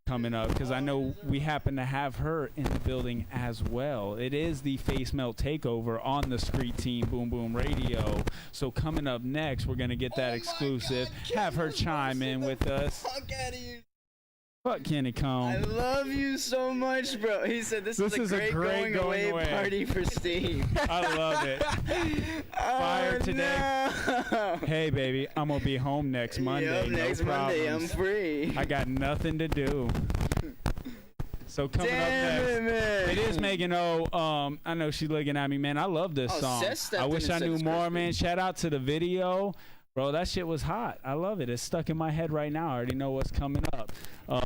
coming up because I know we happen to have her in the building as well. It is the Facemelt Takeover on the SkreetTeam Boom Boom Radio. So coming up next, we're going to get that exclusive. Have her chime in with us. Fuck out of you. Fuck Kenny Kong. I love you so much, bro. He said this is a great going away party for Steve. I love it. Fire today. No. Hey, baby, I'm going to be home next Monday. Yep, next Monday, I'm free. I got nothing to do. So coming up next, it is Megan O. I know she's looking at me, man. I love this song. I wish I knew more, man. Shout out to the video. Bro, that shit was hot. I love it. It's stuck in my head right now. I already know what's coming up.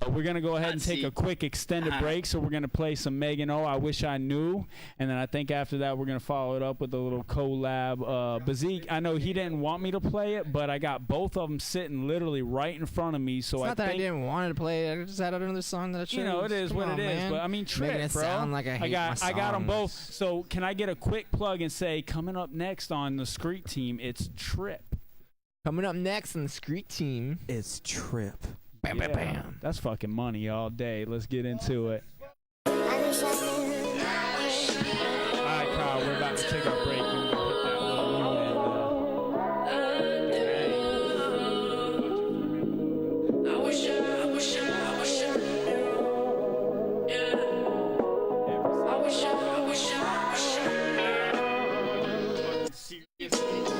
We're going to go ahead and take a quick extended break. So we're going to play some Megan O, I Wish I Knew. And then I think after that, we're going to follow it up with a little collab. B-Zeik, I know he didn't want me to play it, but I got both of them sitting literally right in front of me. So it's not that I didn't want to play it. I just had another song that I chose. It is what it is. But I mean, trip, bro. Sound like I got them both. So can I get a quick plug and say, coming up next on the SkreetTeam, it's Trip. Coming up next on the SkreetTeam, it's Trip. Bam, bam, bam. That's fucking money all day. Let's get into it. All right, Kyle, we're about to take our break. You want to hit that little one It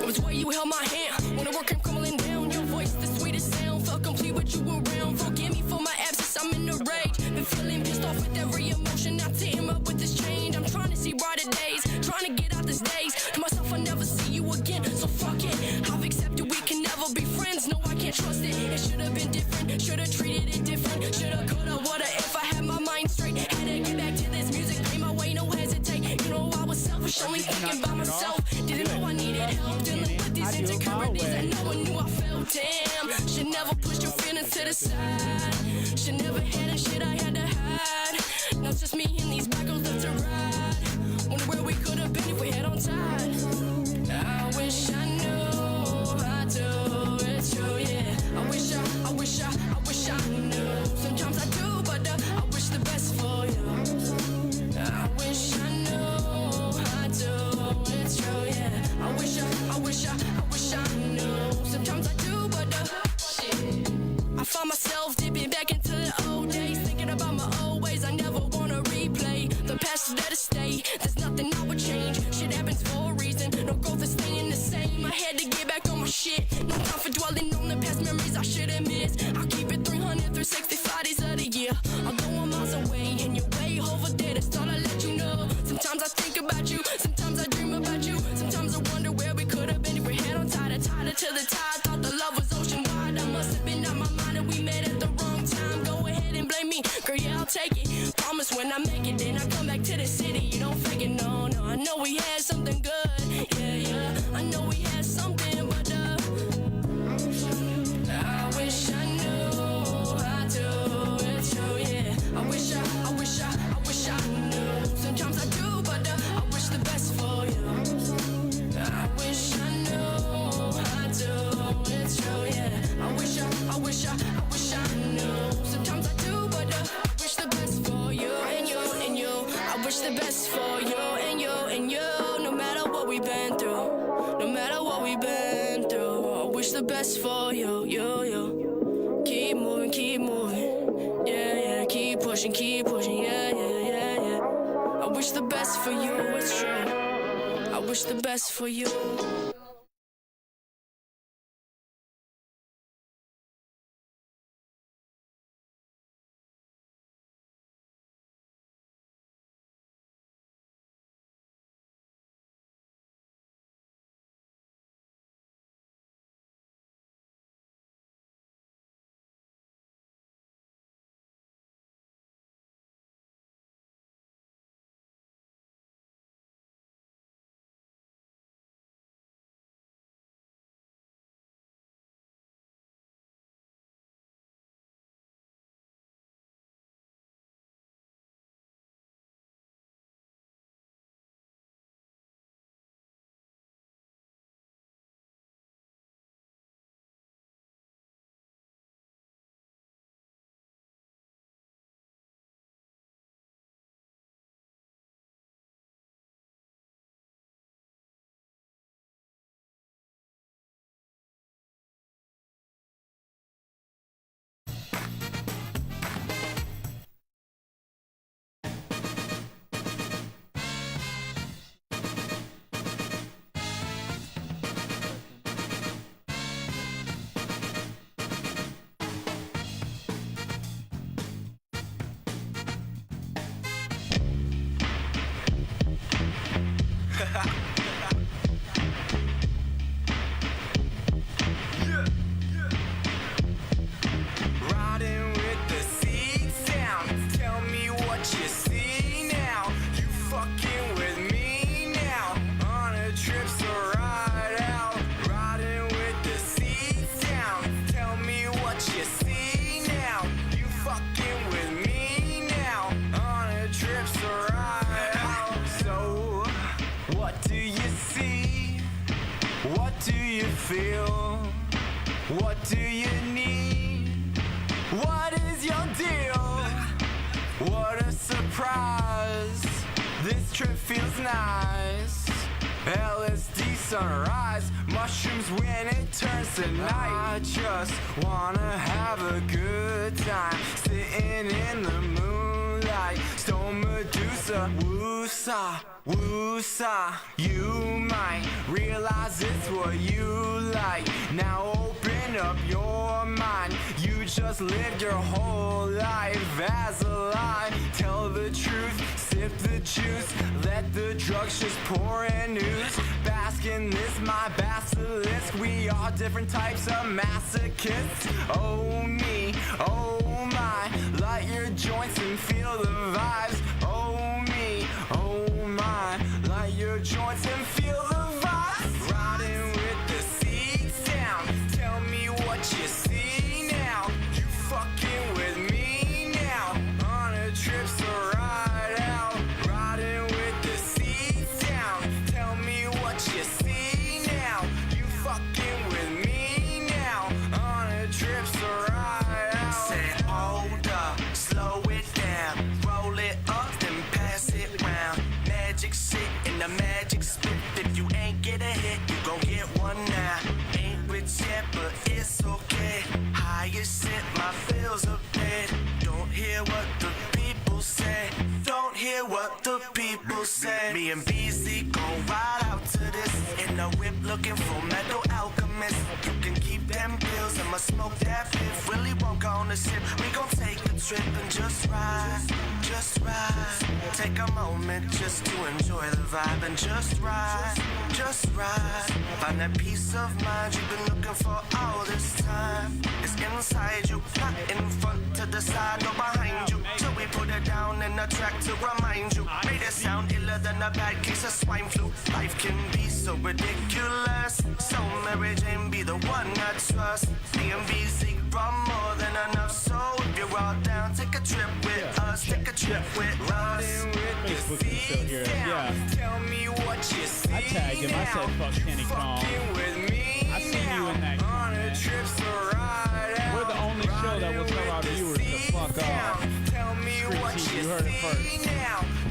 was where you held my hand when the work came crumbling down. Your voice, the sweetest sound, felt complete with you around. Forgive me for my absence, I'm in a rage. Been feeling pissed off with every emotion. Now team up with this change. I'm trying to see brighter days, trying to get out this days. To myself, I never see you again, so fuck it. I've accepted we can never be friends. No, I can't trust it. It should have been different, should have treated it different. Shoulda, coulda, woulda, if I had my mind straight. Had to get back to this music, pay my way, no hesitate. You know I was selfish, only thinking about myself. Didn't know I needed help, dealing with these insecurities that no one knew I felt. Damn, should never push your feelings to the side. Should never had the shit I had to hide. Now it's just me and these back goes left to ride. Wonder where we could have been if we had on time. I wish I knew how to, it's true, yeah. I wish I knew. Sometimes I do, but I wish the best for you. I wish I knew how to, it's true, yeah. I wish I knew. Sometimes I do, but shit. I find myself come back to the city, you don't freaking know, no. I know we had something good, yeah, yeah. I know we had something, but I wish I knew how to. It's true, yeah. I wish I knew. Sometimes I do, but I wish the best for you. I wish I knew how to. It's true, yeah. I wish I knew. Sometimes I do, but I wish the best for you and you and you. I wish the best for you and you and you. No matter what we've been through, no matter what we've been through, I wish the best for you, you. Keep moving, yeah, yeah. Keep pushing, yeah, yeah, yeah, yeah. I wish the best for you, it's true. I wish the best for you. Riding with the seats down. Tell me what you see now. You fucking with me now. On a trip, so ride out. Riding with the seats down. Tell me what you see now. You fucking with me now. On a trip, so ride out. So, what do you see? What do you feel? What do you need? What is your deal? What a surprise. This trip feels nice. LSD sunrise, mushrooms when it turns to night. I just wanna have a good time, sitting in the moonlight. Stone Medusa, woosah, woosah. You might realize it's what you like. Now open up your mind. You just lived your whole life as a lie. Tell the truth, sip the juice. Let the drugs just pour in news. Bask in this, my basilisk. We are different types of masochists. Oh me, oh my. Light your joints and feel the vibes. Oh me, oh my. Light your joints and feel the vibes. Riding with the seats down. Tell me what you see now. You fucking with me now. On a trip, so ride out. Riding with the seats down. Tell me what you see now. You fucking with me now. On a trip, so ride out. Say, hold up, slow it down, roll it up, then pass it round. Magic shit in the magic spit. If you ain't get a hit, you gon' get one now. Ain't rich yet, but it's okay. Higher shit, my bills are paid. Don't hear what the people say. Don't hear what the people say. Me and B-Zeik gon' ride out to this in a whip looking for metal alchemist. You can keep them pills, I'ma smoke that fifth. Really won't go on the sip. We gon' take a trip and just ride, just ride. Take a moment just to enjoy the vibe and just ride, just ride. Find that peace of mind you've been looking for all this time. It's inside you, not in front to the side or behind you. Till we put it down in the track to remind you. Made it sound iller than a bad case of swine flu. Life can be so ridiculous. So Mary Jane be the one I trust. Me and B-Zeik brought more than enough. So if you're all down, take a trip with us. Take a trip with us. Facebook is still here. Yeah. Tell me what you see. I tagged him. I said, fuck Kenny Kong. I seen you in that comment. We're the only show that will tell our viewers to fuck off. SkreetTeam, you heard it first.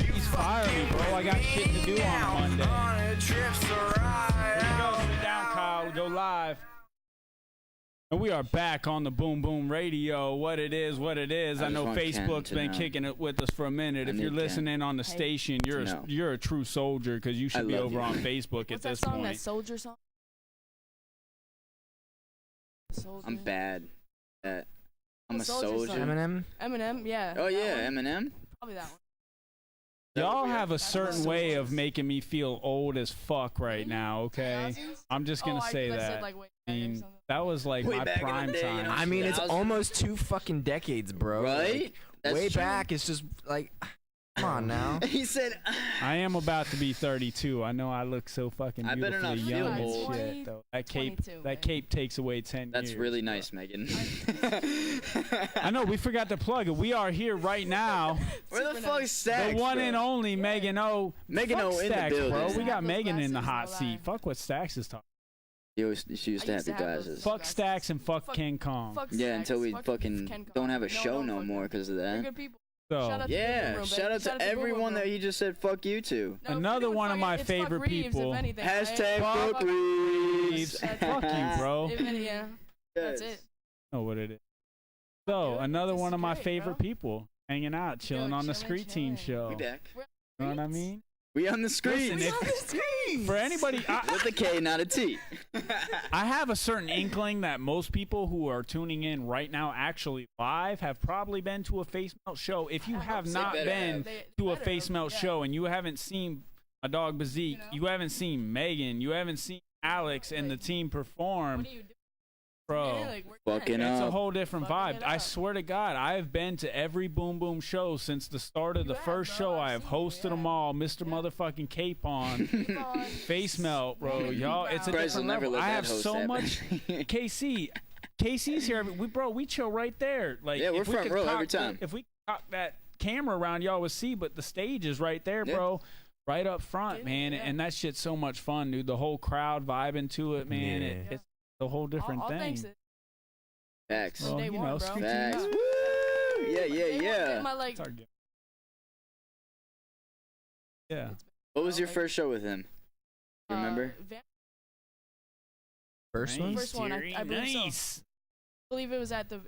He's firing me, bro. I got shit to do on a Monday. Here we go. Sit down, Kyle. Go live. And we are back on the BoomBoom Radio. What it is, what it is. I know Facebook's been kicking it with us for a minute. If you're listening on the station, you're a true soldier because you should be over on Facebook at this point. What's that song? That soldier song? I'm bad at. I'm a soldier. Eminem, yeah. Oh yeah, Eminem. Probably that one. Y'all have a certain way of making me feel old as fuck right now, okay? I'm just gonna say that. I mean, that was like my prime time. I mean, it's almost 2 fucking decades, bro. Right? Like, way back, it's just like, come on now. He said, I am about to be 32. I know I look so fucking I better beautifully not young feel and old. shit, though. That cape takes away 10 That's years. really nice, Megan. I know, we forgot to plug it. We are here right now. Where the fuck is Stacks? The one bro? and only Megan O. Megan O in the Stacks, building. bro. We got Megan in the hot seat. Fuck what Stacks is talking. She used to have the glasses. Fuck Stacks and fuck King Kong. Yeah, until we fucking don't have a show no more because of that. Good people. So, yeah, shout out to everyone that he just said fuck you to. Another one of my favorite people. Hashtag fuck Reeves. Fuck you, bro. Yeah, that's it. Know what it is. So, another one of my favorite people hanging out, chilling on the SkreetTeam Show. We back. You know what I mean? We on the screen. For anybody, with a K, not a T. I have a certain inkling that most people who are tuning in right now, actually live, have probably been to a Facemelt show. If you have not been to a Facemelt show and you haven't seen my dog B-Zeik, you haven't seen Megan, you haven't seen Alex and the team perform, bro, fucking it's up. a whole different vibe. I swear to God, I've been to every BoomBoom show since the start of the first show. I have hosted them all. Mr. Motherfucking Cape on, Facemelt, bro. Y'all, it's a different level. I have so much. KC's here. We chill right there. Like, yeah, we're front row every time. If we cock that camera around, y'all would see. But the stage is right there, bro. Right up front, man. And that shit's so much fun, dude. The whole crowd vibing to it, man. It's a whole different thing. Facts. Well, you know, Facts. Woo! Yeah. Yeah. What was your first show with him? You remember? First one? First one, I believe so. I believe it was at the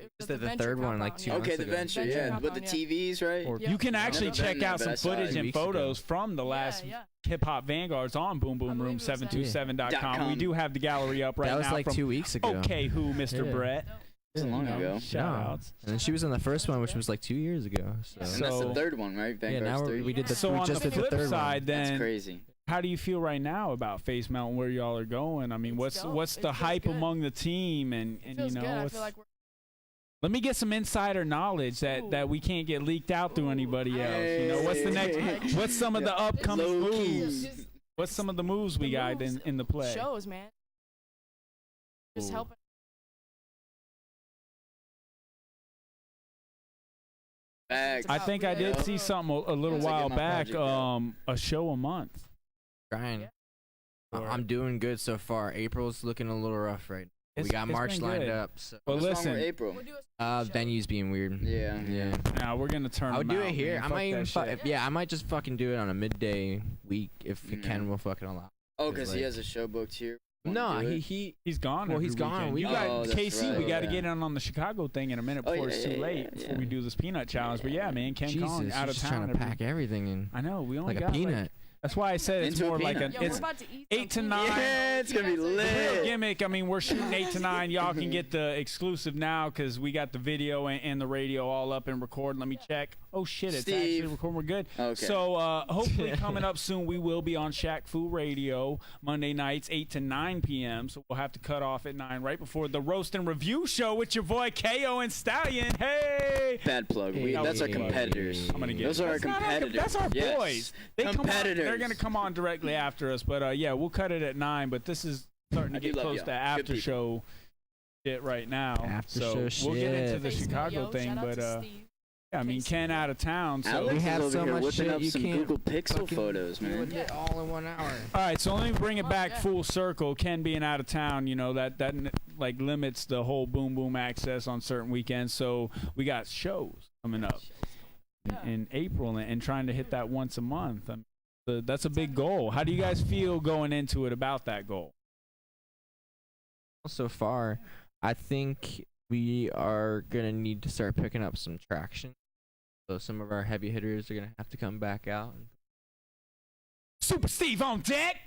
third one, like 2 months ago. Okay, the Venture, yeah. With the TVs, right? You can actually check out some footage and photos from the last Hip Hop Vanguards on BoomBoomRoom727.com. We do have the gallery up right now. That was like 2 weeks ago. Okay, who, Mr. Brett? That's long ago. Shout outs. And then she was on the first one, which was like 2 years ago. So. And that's the third one, right? Vanguard's now we did the So on the flip side, then, that's crazy. How do you feel right now about Facemelt and where y'all are going? I mean, what's the hype among the team, and you know, let me get some insider knowledge that we can't get leaked out through anybody else. You know, what's the next? What's some of the upcoming moves? What's some of the moves we got in the play? Shows, man. Just helping. I think I did see something a little while back. A show a month. Trying. I'm doing good so far. April's looking a little rough right now. We got March lined up. So. But listen, April. Venue's being weird. Yeah. Now we're gonna turn. I would do it here. Man. I might even. I might just fucking do it on a midday week if Ken will fucking allow. Oh, because he has a show booked here. No, he's gone. Well, he's gone. We got KC. Right, we got to get on the Chicago thing in a minute before it's too late. Before we do this peanut challenge. But yeah, man, Ken Kong out of town. Trying to pack everything in. I know. We only like got a peanut. That's why I said it's more like it's 8 to 9. Yeah, it's gonna be lit. Gimmick. I mean, we're shooting 8 to 9. Y'all can get the exclusive now because we got the video and the radio all up and recording. Let me check. Oh shit, it's actually recording. We're good. Okay. So hopefully coming up soon, we will be on Shaq Fu Radio Monday nights, 8 to 9 p.m. So we'll have to cut off at 9 right before the roast and review show with your boy KO and Stallion. Hey. Bad plug. That's our competitors. I'm gonna get those are our competitors. That's our boys. Competitors. They're gonna come on directly after us, but yeah, we'll cut it at 9. But this is starting to get close to after show shit right now. After show we'll get into shit. the Chicago thing, but yeah, I mean, Ken out of town, so Alex we have is so over here much whipping shit up you some can't Google Pixel photos, man. Do it all in 1 hour. All right, so let me bring it back full circle. Ken being out of town, you know, that like limits the whole Boom Boom access on certain weekends. So we got shows coming up in April and trying to hit that once a month. I mean, that's a big goal. How do you guys feel going into it about that goal? So far, I think we are gonna need to start picking up some traction. So some of our heavy hitters are gonna have to come back out. SuperSteve on deck.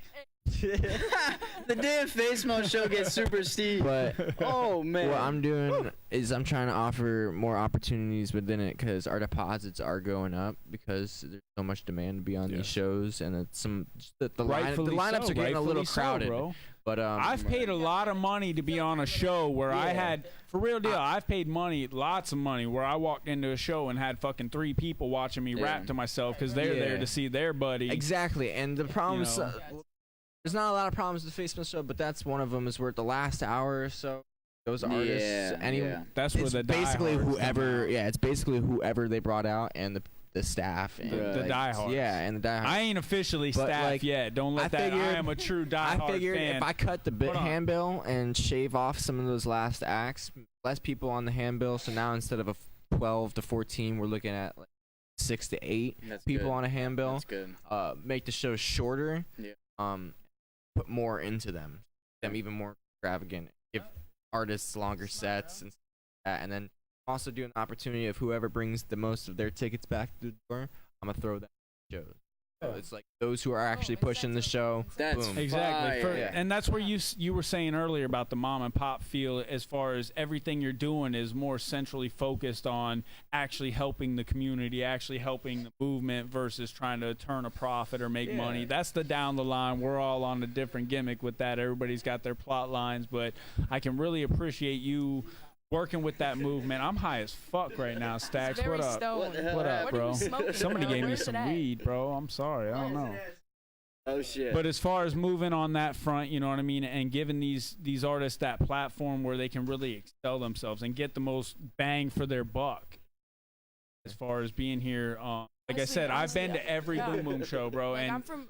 The damn Facemelt show gets SuperSteve. But oh man, what I'm doing is I'm trying to offer more opportunities within it because our deposits are going up because there's so much demand to be on these shows, and it's the lineups are getting a little crowded. Bro. But I've paid a lot of money to be on a show where I had, for real deal, I've paid money, lots of money, where I walked into a show and had fucking 3 people watching me rap to myself because they're there to see their buddy. Exactly, and the problem is, there's not a lot of problems with the Facemelt show, but that's one of them. Is we're at the last hour or so. Those artists, that's where the basically whoever, it's basically whoever they brought out and the staff and the diehards. Yeah, and the diehards. I ain't officially staff yet. Don't let I am a true diehard I figured fan. if I cut the handbill and shave off some of those last acts, less people on the handbill. So now instead of a 12 to 14, we're looking at like 6 to 8 people on a handbill. That's good. Make the show shorter. Yeah. Put more into them even more extravagant. Give artists longer sets and stuff like that, and then also do an opportunity of whoever brings the most of their tickets back to the door, I'm gonna throw that shows. So it's like those who are actually pushing the show. That's boom. Exactly. And that's where you were saying earlier about the mom and pop feel, as far as everything you're doing is more centrally focused on actually helping the community, actually helping the movement versus trying to turn a profit or make money. That's the down the line. We're all on a different gimmick with that. Everybody's got their plot lines, but I can really appreciate you working with that movement. I'm high as fuck right now, Stacks. What up? What up, bro? Somebody gave me some weed, bro. I'm sorry. I don't know. Oh shit. But as far as moving on that front, you know what I mean, and giving these artists that platform where they can really excel themselves and get the most bang for their buck. As far as being here, like I said, I've been to every Boom Boom show, bro, and I'm from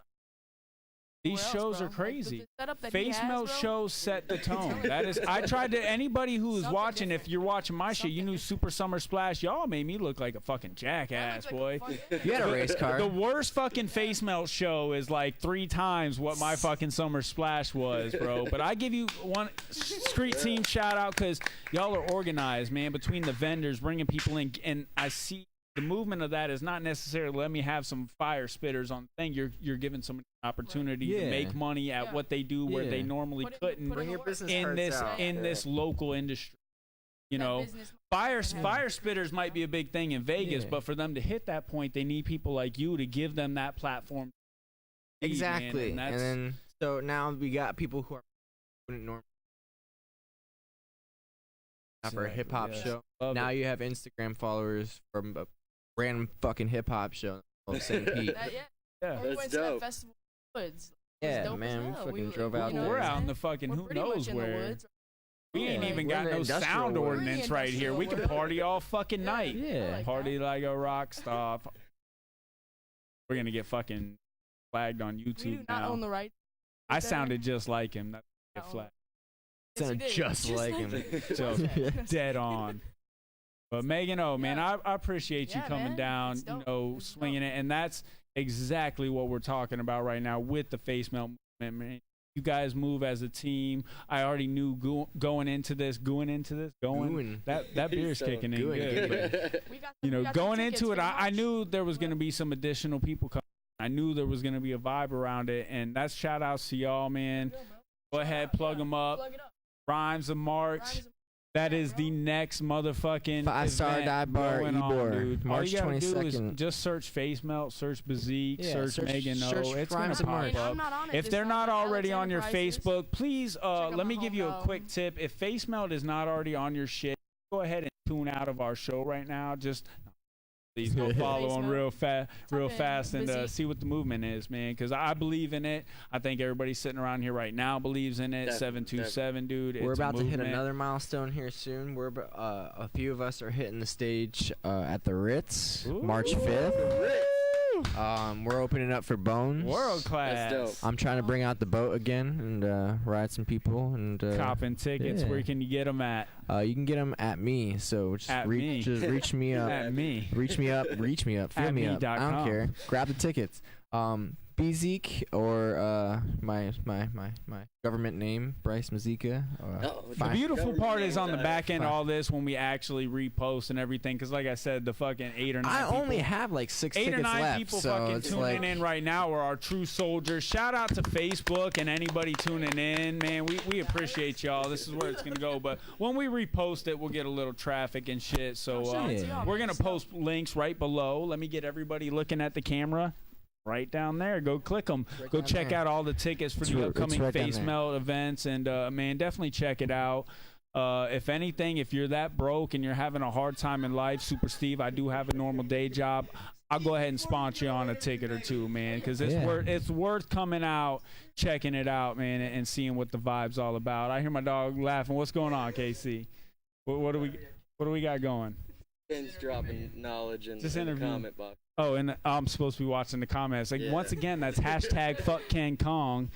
these shows are crazy. Facemelt shows set the tone. That is, I tried to, anybody who is watching, if you're watching my shit, you knew Super Summer Splash, y'all made me look like a fucking jackass, boy. You had a race car. The worst fucking Facemelt show is like 3 times what my fucking Summer Splash was, bro. But I give you one SkreetTeam shout out because y'all are organized, man, between the vendors, bringing people in, and I see the movement of that is not necessarily let me have some fire spitters on the thing. You're giving someone an opportunity to make money at what they do where they normally couldn't Bring your business in this local industry. You know, fire spitters might be a big thing in Vegas, but for them to hit that point, they need people like you to give them that platform. Exactly, and then so now we got people who wouldn't normally for a hip hop show. Now you have Instagram followers from a random fucking hip hop show. St. Pete. That's dope. Yeah, man, we fucking drove out there. We're out in the fucking who knows where. We ain't even got no sound ordinance right here. We can party all fucking night. Yeah. Party like a rock star. We're gonna get fucking flagged on YouTube we do not now. own the right. I sounded just like him. That's get flagged. Sounded just like him. So dead on. But Megan O, man, I appreciate you coming down, you know, swinging it, and that's exactly what we're talking about right now with the Facemelt movement, man. You guys move as a team. I already knew going into this, that beer's kicking in good. But, you know, going into it, I knew there was going to be some additional people coming I knew there was going to be a vibe around it, and that's shout outs to y'all, man. Go ahead, plug them up. Rhymes of March. That is the next motherfucking 5-star dive bar Ybor, March 22nd. Just search Facemelt, search B-Zeik, search Megan O. It's Rhymes gonna of pop March. up. If they're not already on your Facebook, please let me give you a quick tip. If Facemelt is not already on your shit, go ahead and tune out of our show right now. Just please go follow them real fast and see what the movement is, man, because I believe in it. I think everybody sitting around here right now believes in it. 727, dude. We're about to hit another milestone here soon. We're a few of us are hitting the stage at the Ritz, March 5th. We're opening up for Bones. World class. That's dope. I'm trying to bring out the boat again and ride some people and copping tickets. Yeah. Where can you get them at? You can get them at me. So just At me. just reach me up. At me. Reach me up. Fill At me up. I me.com. don't care. Grab the tickets. B-Zeik or my government name, Bryce Mazika. The beautiful part is on the back end of all this when we actually repost and everything, because like I said, the fucking 8 or 9 I people, only have like 6 8 tickets or 9 left, people so fucking it's tuning like, in right now are our true soldiers. Shout out to Facebook and anybody tuning in, man. We appreciate y'all. This is where it's gonna go. But when we repost it, we'll get a little traffic and shit. So we're gonna post links right below. Let me get everybody looking at the camera. Right down there. Go click them. Go check out all the tickets for the upcoming Facemelt events. And, man, definitely check it out. If anything, if you're that broke and you're having a hard time in life, SuperSteve, I do have a normal day job. I'll go ahead and sponsor you on a ticket or two, man, because it's worth coming out, checking it out, man, and seeing what the vibe's all about. I hear my dog laughing. What's going on, KC? What do we got going? Ben's dropping knowledge in Just the interview. comment box. Oh, and I'm supposed to be watching the comments. Like once again, that's hashtag fuck King Kong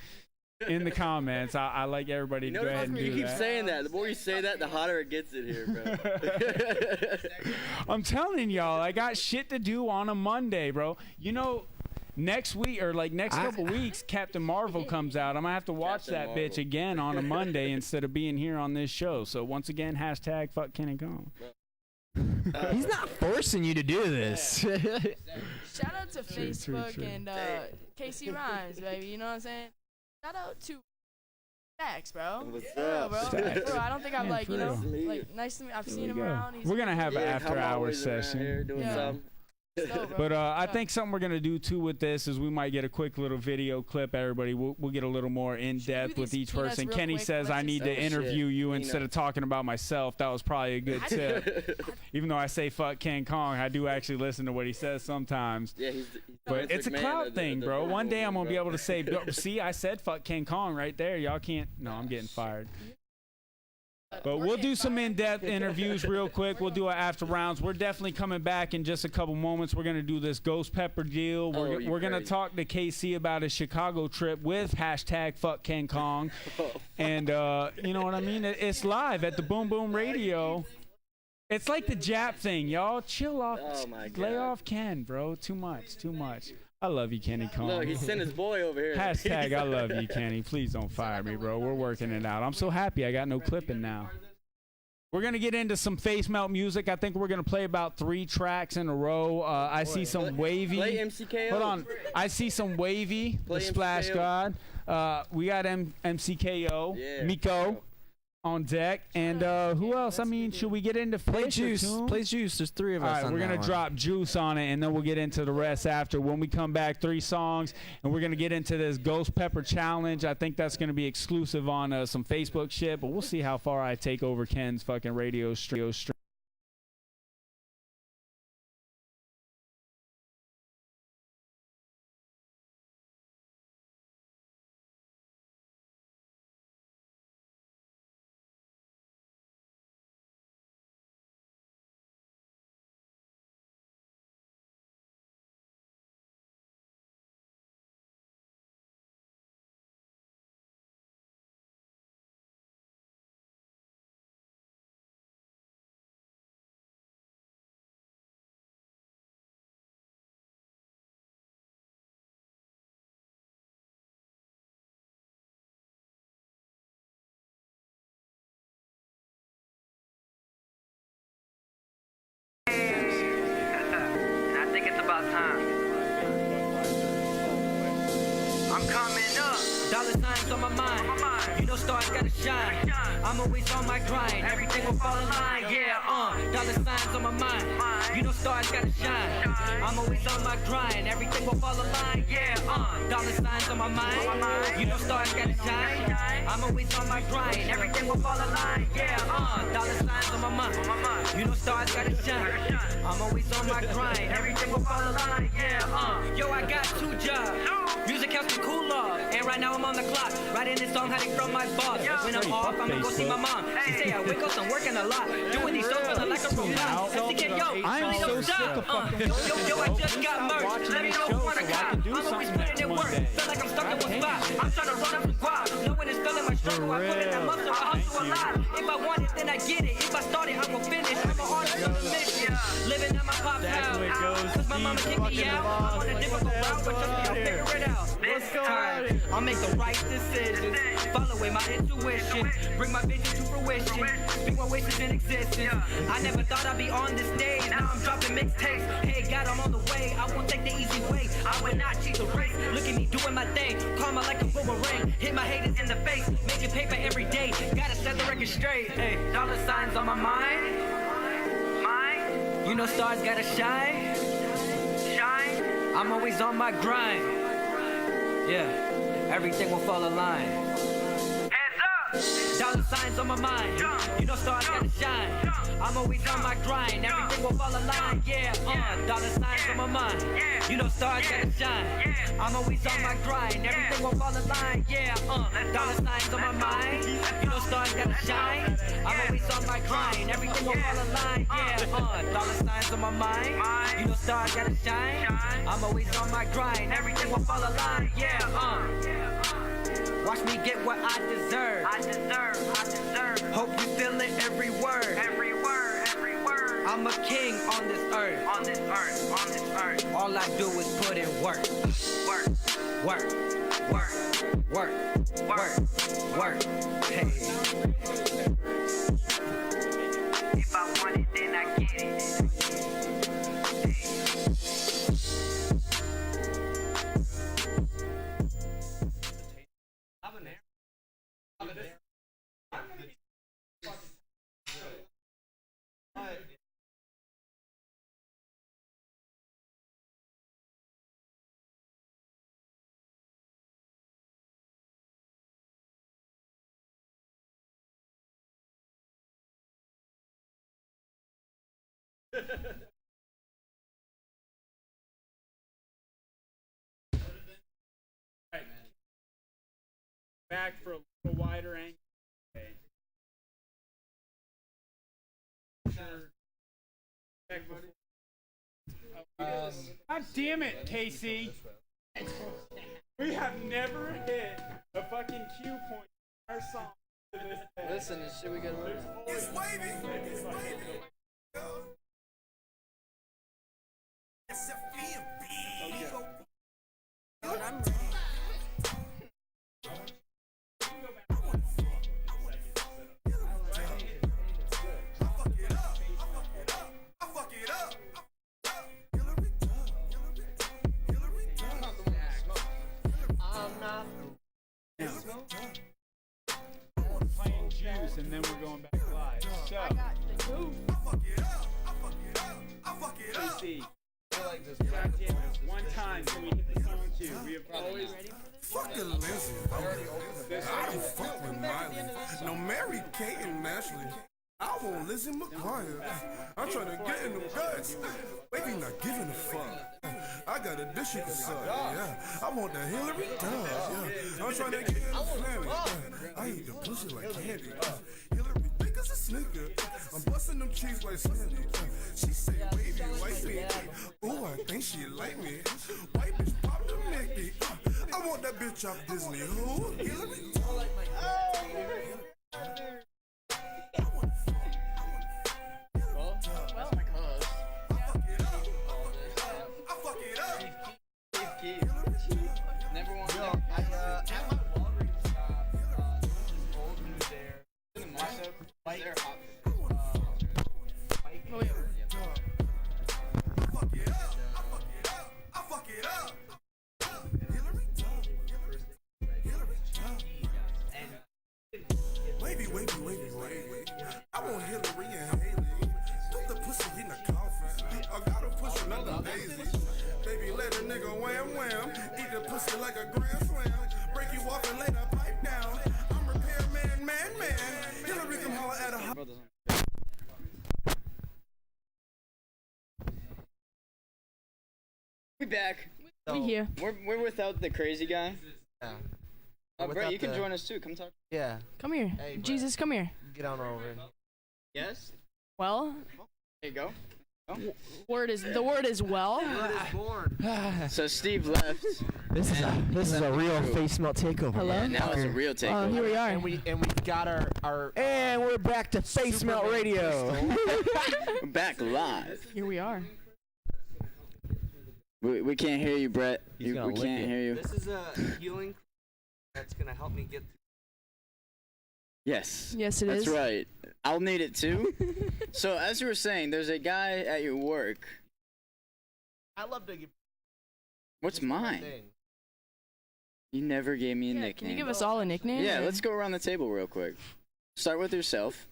in the comments. I like everybody to go ahead and do that. You keep saying that. The more you say that, the hotter it gets it here, bro. I'm telling y'all, I got shit to do on a Monday, bro. You know, next week or like next couple weeks, Captain Marvel comes out. I'm gonna have to watch that bitch again on a Monday instead of being here on this show. So once again, hashtag fuck King Kong. He's not forcing you to do this. Shout out to Facebook and KC Rhymes, baby. You know what I'm saying? Shout out to Max, bro. What's up, bro? Facts. Bro, I don't think I've like, you know, like nice to meet. I've seen him around. We're gonna have an after-hour Here session. doing something. But I think something we're gonna do too with this is we might get a quick little video clip. Everybody, we'll get a little more in depth with each person. Kenny says I need to interview you instead of talking about myself. That was probably a good tip. Even though I say fuck King Kong, I do actually listen to what he says sometimes. Yeah, but it's a clout thing, bro. One day I'm gonna be able to say, see, I said fuck King Kong right there. Y'all can't. No, I'm getting fired. But we'll do some in-depth interviews real quick. We'll do our after rounds. We're definitely coming back in just a couple moments. We're going to do this Ghost Pepper deal. We're going to talk to KC about his Chicago trip with hashtag fuck King Kong. And you know what I mean? It's live at the BoomBoom Radio. It's like the Jap thing, y'all. Chill off. Oh my God. Lay off Ken, bro. Too much. I love you, Kenny Kong. Look, he sent his boy over here. Hashtag I love you, Kenny. Please don't fire me, bro. We're working it out. I'm so happy I got no clipping now. We're going to get into some Facemelt music. I think we're going to play about 3 tracks in a row. I see some Wavy. Play MCKO. Hold on. I see some Wavy, Play the Splash MCKO. God. We got MCKO, Yeah. Miko on deck. And who else? I mean, should we get into Play Juice. Play Juice. There's 3 of us. All right, on we're that going to one. drop Juice on it, and then we'll get into the rest after. When we come back, 3 songs, and we're going to get into this Ghost Pepper Challenge. I think that's going to be exclusive on some Facebook shit, but we'll see how far I take over Ken's fucking radio stream. I'm coming up. Dollar signs on my mind. You know stars gotta shine. I'm always on my grind. Everything will fall in line. Yeah, dollar signs on my mind. You know stars gotta shine. I'm always on my grind. Everything will fall in line. Yeah, dollar signs on my mind. You know stars gotta shine. I'm always on my grind. Everything will fall in line. Yeah, dollar signs on my mind. You know stars gotta shine. I'm always on my grind. Everything will fall in line. Yeah, yo, I got 2 jobs. Music helps me cool off. And right now I'm on the clock. Writing this song, hiding from my boss. When I'm off, I'ma go see my mom. She say I wake up, I'm working a lot. Doing these shows feeling like a robot. I'm so sick of fucking. Yo, I just got merged. Let me know who wanna cop. I'm always putting in work. Feel like I'm stuck in one spot. I'm trying to run up the squad. Knowing it's feeling my struggle. I put in that muscle. I hustle a lot. If I want it, then I get it. If I start it, I will finish. I'm a artist on a mission. Living at my pop's house. Cause my mama kicked me out. I'm on a difficult route, but trust me, I'll figure it out. This time, I'll make the right decisions. Following my intuition. Bring my vision to fruition. Speak my wishes in existence. I never thought I'd be on this stage. Now I'm dropping mixtapes. Hey, God, I'm on the way. I won't take the easy way. I will not cheat the race. Look at me doing my thing. Karma like a boomerang. Hit my haters in the face. Making paper every day. Gotta set the record straight. Hey, dollar signs on my mind. You know stars gotta shine. I'm always on my grind. Yeah, everything will fall in line. Hands up! Dollar signs on my mind. You know stars gotta shine. I'm always on my grind. Everything will fall in line. Yeah, dollar signs on my mind. You know stars gotta shine. I'm always on my grind. Everything will fall in line. Yeah, dollar signs on my mind. You know stars gotta shine. I'm always on my grind. Everything will fall in line. Yeah, dollar signs on my mind. You know stars gotta shine. I'm always on my grind. Everything will fall in line. Yeah, watch me get what I deserve. I deserve. Hope you feeling every word. Every word. I'm a king on this earth. All I do is put in work. Work. Hey. If I want it, then I get it. Back for a little wider angle. God damn it, Casey. We have never hit a fucking cue point in our song to this day. Listen, this shit we gotta learn. It's wavy. It's wavy. Playing juice and then we're going back live. So, Casey, one time can we hit the song cue? We have always Fucking listen. I don't fuck with Miley. No, Mary Kate and Ashley. I won't listen McGuire. I'm trying to get in the guts. Baby not giving a fuck. I got a dish you can suck. Yeah. I want the Hillary Duff. Yeah. I'm trying to get in the family. I eat the pussy like candy. Hillary think it's a sneaker. I'm busting them cheeks like Sandy. She say, baby, white me. Ooh, I think she like me. White bitch pop the Mickey. I want that bitch off Disney. Who? Hillary? Well, my cause. I fuck it up. Never want to. At my Walgreens shop, this old news there. In the mashup, like they're hot. Oh, yeah. I fuck it up. I fuck it up. Hillary Duff. pussy like a grand slam. Break you off and lay the pipe down. I'm repairman, man. Hillary come holler at a We back. We here. We're without the crazy guy. Yeah. Brett, you can join us too. Come talk. Yeah. Come here. Hey, Jesus, come here. Get on over. Yes. Well. There you go. The word is well. So Steve left. This is a real Facemelt takeover. Hello? Yeah, now it's a real takeover. Here we are. And we got our and we're back to Facemelt Radio. We're back live. Here we are. We can't hear you, Brett. He's We gonna lick can't it. hear you. This is a healing that's gonna help me get through. Yes. Yes, it is. That's right. I'll need it too. So as you were saying, there's a guy at your work. I love to give. What's mine? You never gave me a nickname. Can you give us all a nickname? Yeah, let's go around the table real quick. Start with yourself.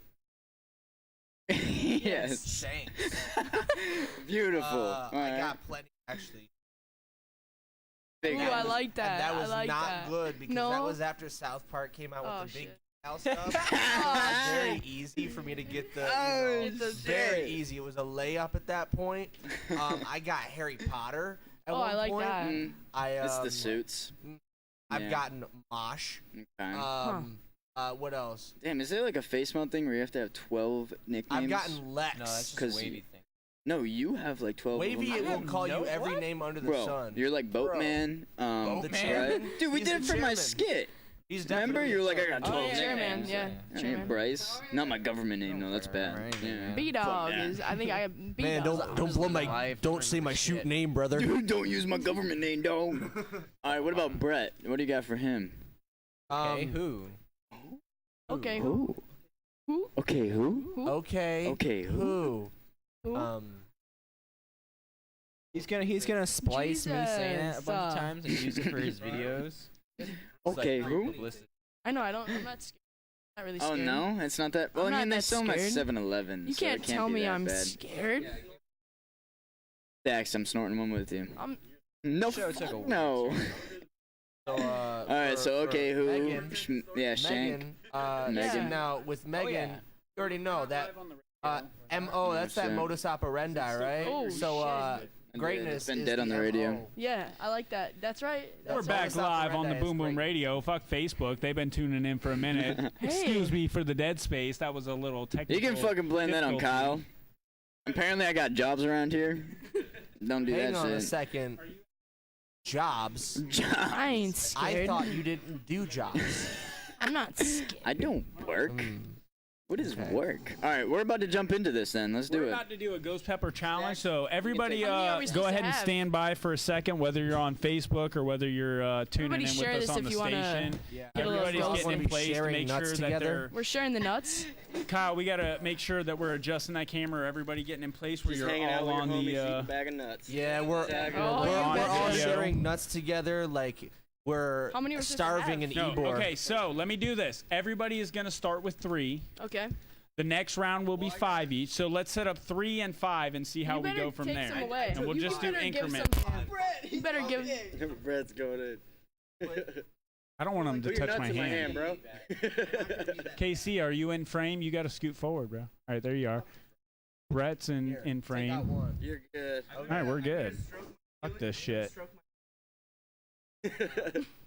Yes. Shanks. Beautiful. I Alright. got plenty actually. Ooh, I like that. And that was I like not that. good because No? that was after South Park came out with the big shit. house stuff. It was very easy for me to get the. Very easy. It was a layup at that point. I got Harry Potter at one I like point. that. It's the suits. I've Yeah. gotten Mosh. Okay. What else? Damn, is there like a Facemelt thing where you have to have 12 nicknames? I've gotten Lex. No, that's just 'Cause a wavy thing. No, you have like 12 Wavy of them. will call you every name under the Bro, sun. you're like Boatman. The chairman? Right? Dude, we He's did the it for my chairman. skit. He's Remember? definitely You're like, I chairman. got 12 Oh, yeah. Chairman, nicknames. yeah. Chairman. Bryce. Not my government name, though. That's bad. Yeah. B-Dog is. I think I got B-Dog. Man, don't blow my. Don't say my shoot name, brother. Dude, don't use my government name, dog. All right, what about Brett? What do you got for him? Okay, who? Okay. Who? Okay, who? Okay. Okay, who? Who? He's gonna splice me saying it a bunch of Jesus. times and use it for his videos. It's Okay, like who? publicity. I know. I'm not scared. Not really Oh, scared. no? It's not that. Well, I'm I mean, not they that sell them at scared. 7-Eleven. You so it can't can't tell be me that I'm bad. scared. Dax, I'm snorting one with you. No, Show took a fuck no. So, All right, so okay, who? Megan, Yeah, Shank. Megan. Now with Megan, you already know that. M.O. That's that shit. modus operandi, right? Oh, so greatness. It's been is dead the on the radio. MO. Yeah, I like that. That's right. We're That's back modus live on the operandi is Boom Boom great. Radio. Fuck Facebook. They've been tuning in for a minute. Excuse me for the dead space. That was a little technical. You can fucking blame that on difficulty. Kyle. Apparently, I got jobs around here. Don't do Hang that on a shit. second. Jobs. I ain't scared. I thought you didn't do jobs. I'm not scared. I don't work. What is work? All right, we're about to jump into this then. Let's do We're it. about to do a ghost pepper challenge, so everybody How many are we go supposed ahead to and have? stand by for a second, whether you're on Facebook or whether you're tuning Everybody in share with us this on if the you wanna station. get a little Everybody's ghost. getting in Wanna be place to sharing make nuts sure together? that they're... We're sharing the nuts. Kyle, we got to make sure that we're adjusting that camera. Everybody getting in place where Just you're hanging out all with on your homies, the... eating a bag of nuts. Yeah, we're Oh, we're you all betcha. sharing nuts together like we're How many are we supposed to starving have? in No, Ybor. okay, so let me do this. Everybody is going to start with 3. Okay. The next round will be 5 each. So let's set up 3 and 5 and see how You we better go from take there. some away. And we'll You just do better give increments. some- You better give. Brett's going in. I don't want him to Put your touch nuts my in hand. bro. KC, are you in frame? You got to scoot forward, bro. All right, there you are. Brett's in frame. You're good. All right, we're good. Fuck this shit.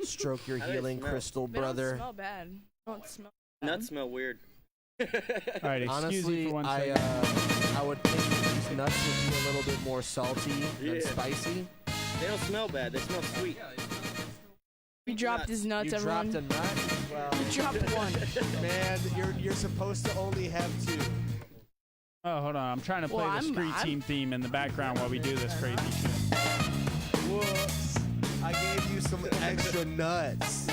Stroke your How do they healing smell? crystal, They don't brother. smell bad. Don't smell. Nuts smell weird. All right, excuse me Honestly, for 1 I second. I would think these nuts would be a little bit more salty Yeah. than spicy. They don't smell bad. They smell sweet. We dropped his nuts, You everyone. dropped a nut? Well, We dropped one. man, you're supposed to only have 2. Oh, hold on. I'm trying to play Well, the SkreetTeam theme in the background while we do this crazy shit. Whoops. I gave you some extra nuts.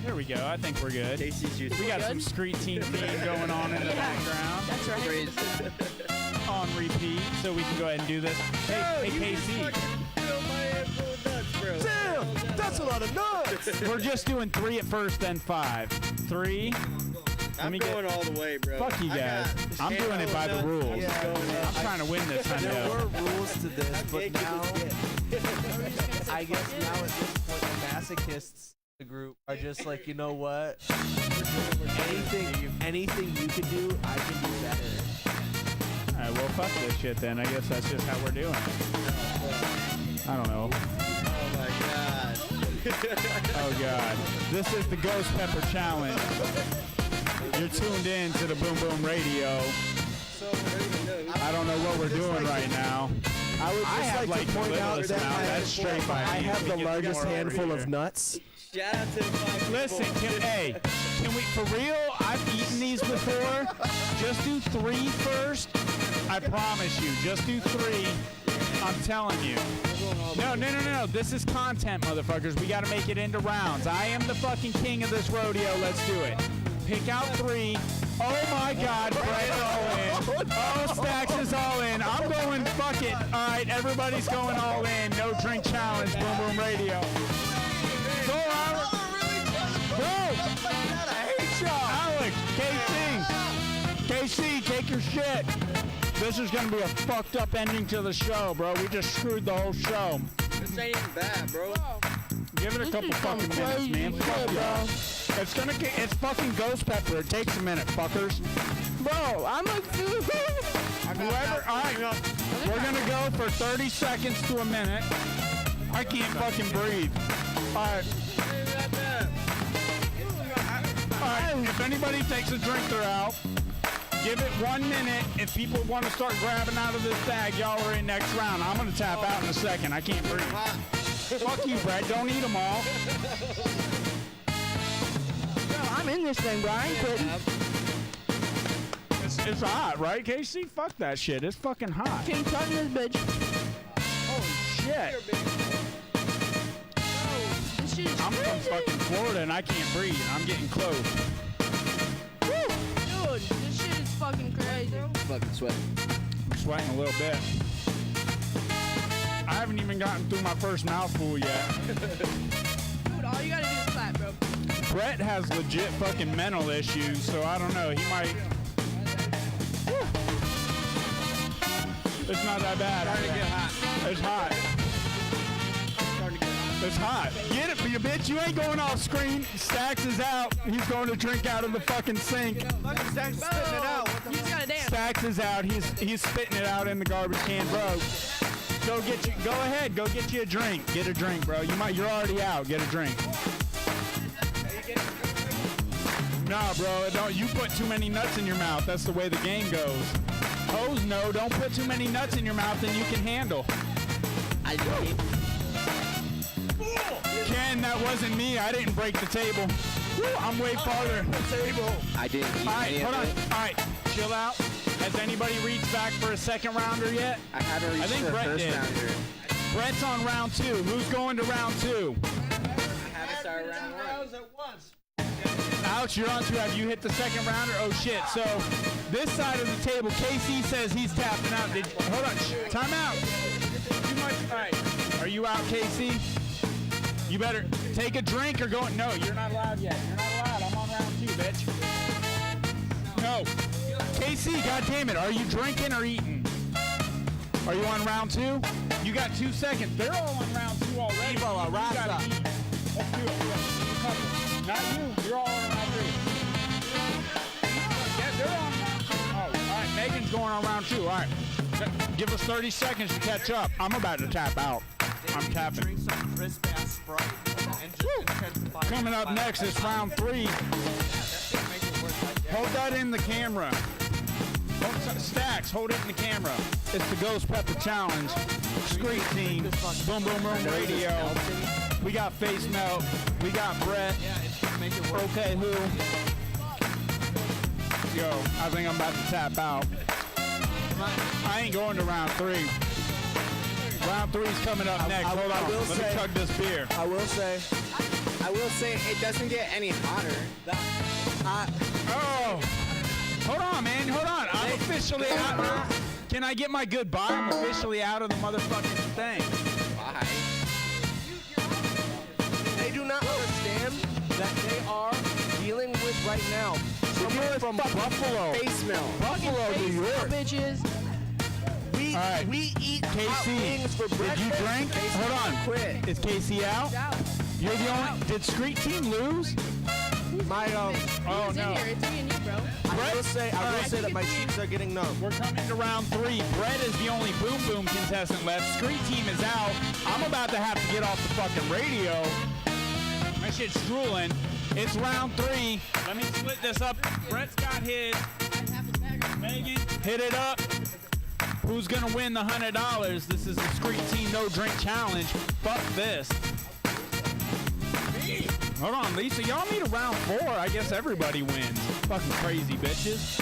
There we go. I think we're good. Casey's juice. We got Good? some SkreetTeam theme going on in the background That's right. on repeat, so we can go ahead and do this. Hey, Casey. Damn, that's a lot of nuts. We're just doing 3 at first, then 5. 3. I'm going all the way, bro. Fuck you guys. I'm doing it by the rules. Yeah, I'm trying to win this, I there know. were rules to this, but now I guess now at this point the masochists in the group are just like, you know what? Anything you can do, I can do better. Alright, well, fuck this shit then. I guess that's just how we're doing it. I don't know. Oh my god. Oh god. This is the Ghost Pepper Challenge. You're tuned in to the Boom Boom Radio. I don't know what we're doing right now. I would just like to point out that I have the largest handful of nuts. Shout out to the 5 Listen, can we, for real, I've eaten these before. Just do 3 first. I promise you, just do 3. I'm telling you. No. This is content, motherfuckers. We gotta make it into rounds. I am the fucking king of this rodeo. Let's do it. Pick out 3. Oh my god, Brett's all in. Oh, Stacks is all in. I'm going, fuck it. Alright, everybody's going all in. No drink challenge, Boom Boom Radio. Go, Alec. Go. I hate y'all. Alec, KC, take your shit. This is gonna be a fucked up ending to the show, bro. We just screwed the whole show. This ain't even bad, bro. Give it a couple fucking minutes, man. Fuck y'all. It's fucking Ghost Pepper. It takes a minute, fuckers. Bro, I'm a dude. Whoever, alright, we're gonna go for 30 seconds to a minute. I can't fucking breathe. Alright. Alright, if anybody takes a drink, they're out. Give it 1 minute. If people want to start grabbing out of this bag, y'all are in next round. I'm gonna tap out in a second. I can't breathe. Fuck you, Brett. Don't eat them all. I'm in this thing, Brian. It's hot, right, Casey? Fuck that shit. It's fucking hot. King Tut in this bitch. Holy shit. I'm from fucking Florida and I can't breathe. I'm getting close. Dude, this shit is fucking crazy. Fucking sweating. I'm sweating a little bit. I haven't even gotten through my first mouthful yet. Dude, all you gotta do is clap, bro. Brett has legit fucking mental issues, so I don't know. He might. Woo. It's not that bad. Starting to get hot. It's hot. It's hot. Get it, you bitch. You ain't going off screen. Stacks is out. He's going to drink out of the fucking sink. Fucking Stacks is spitting it out. You just gotta dance. Stacks is out. He's spitting it out in the garbage can, bro. Go ahead. Go get you a drink. Get a drink, bro. You're already out. Get a drink. Nah, bro. You put too many nuts in your mouth. That's the way the game goes. Hoes, no. Don't put too many nuts in your mouth than you can handle. Ken, that wasn't me. I didn't break the table. Woo, I'm way farther. I didn't. All right, hold on. All right, chill out. Has anybody reached back for a second rounder yet? I haven't reached for the Brett first did. rounder. Brett's on round 2. Who's going to round 2? I haven't started round 1. Alex, you're on 2. Have you hit the second rounder? Oh, shit. So, this side of the table, KC says he's tapping out. Hold on. Time out. Too much. All right. Are you out, KC? You better take a drink or go. No, you're not allowed yet. You're not allowed. I'm on round 2, bitch. No. KC, goddammit, are you drinking or eating? Are you on round 2? You got 2 seconds. They're all on round 2 already. Viva la raza. Let's do it. Not you. You're all on round 3. Yeah, they're on round 2. Oh, all right. Megan's going on round 2. All right. Give us 30 seconds to catch up. I'm about to tap out. I'm tapping. Coming up next is round 3. Hold that in the camera. Stacks, hold it in the camera. It's the Ghost Pepper Challenge. SkreetTeam, BoomBoom Radio. We got Facemelt. We got Brett. Okay, who? Yo, I think I'm about to tap out. I ain't going to round 3. Round 3's coming up next. Hold on. Let me chug this beer. I will say it doesn't get any hotter. Oh. Hold on, man. Hold on. I'm officially out. Can I get my goodbye? I'm officially out of the motherfucking thing. Why? They do not understand that they are dealing with right now. Someone from Buffalo. Facemelt. Buffalo, New York. Bitches. We eat hot KC, wings for breakfast. did you drink? Hold on. Quit. Is KC out? Out. You're the only. Did SkreetTeam lose? My Oh Who's no. in here? It's me and you, bro. I will say that my cheeks are getting numb. We're coming to round 3. Brett is the only Boom Boom contestant left. SkreetTeam is out. I'm about to have to get off the fucking radio. My shit's drooling. It's round 3. Let me split this up. Brett's got his. Megan, hit it up. Who's gonna win the $100? This is the SkreetTeam No Drink Challenge. Fuck this. Hold on, Lisa. Y'all need a round 4. I guess everybody wins. Fucking crazy bitches.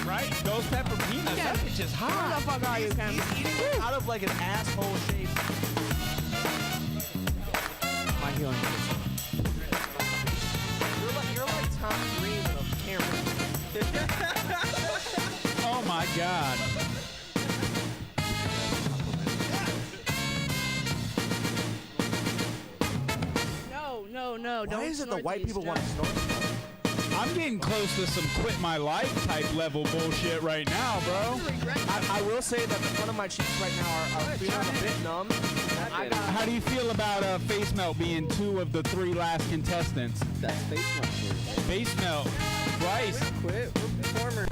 Right? Ghost pepper peanuts. Yeah. That bitch is hot. Where the fuck are you, Cam? He's eating it out of like an asshole shape. My healing hurts. You're like Tom Green of camera. Oh my god. No, Why don't is it the snort white these, people John. want to snort? I'm getting close to some quit my life type level bullshit right now, bro. I will say that the front of my cheeks right now are feeling a bit numb. How do you feel about Facemelt being 2 of the 3 last contestants? That's Facemelt. Facemelt, Bryce, Quit. We're performers.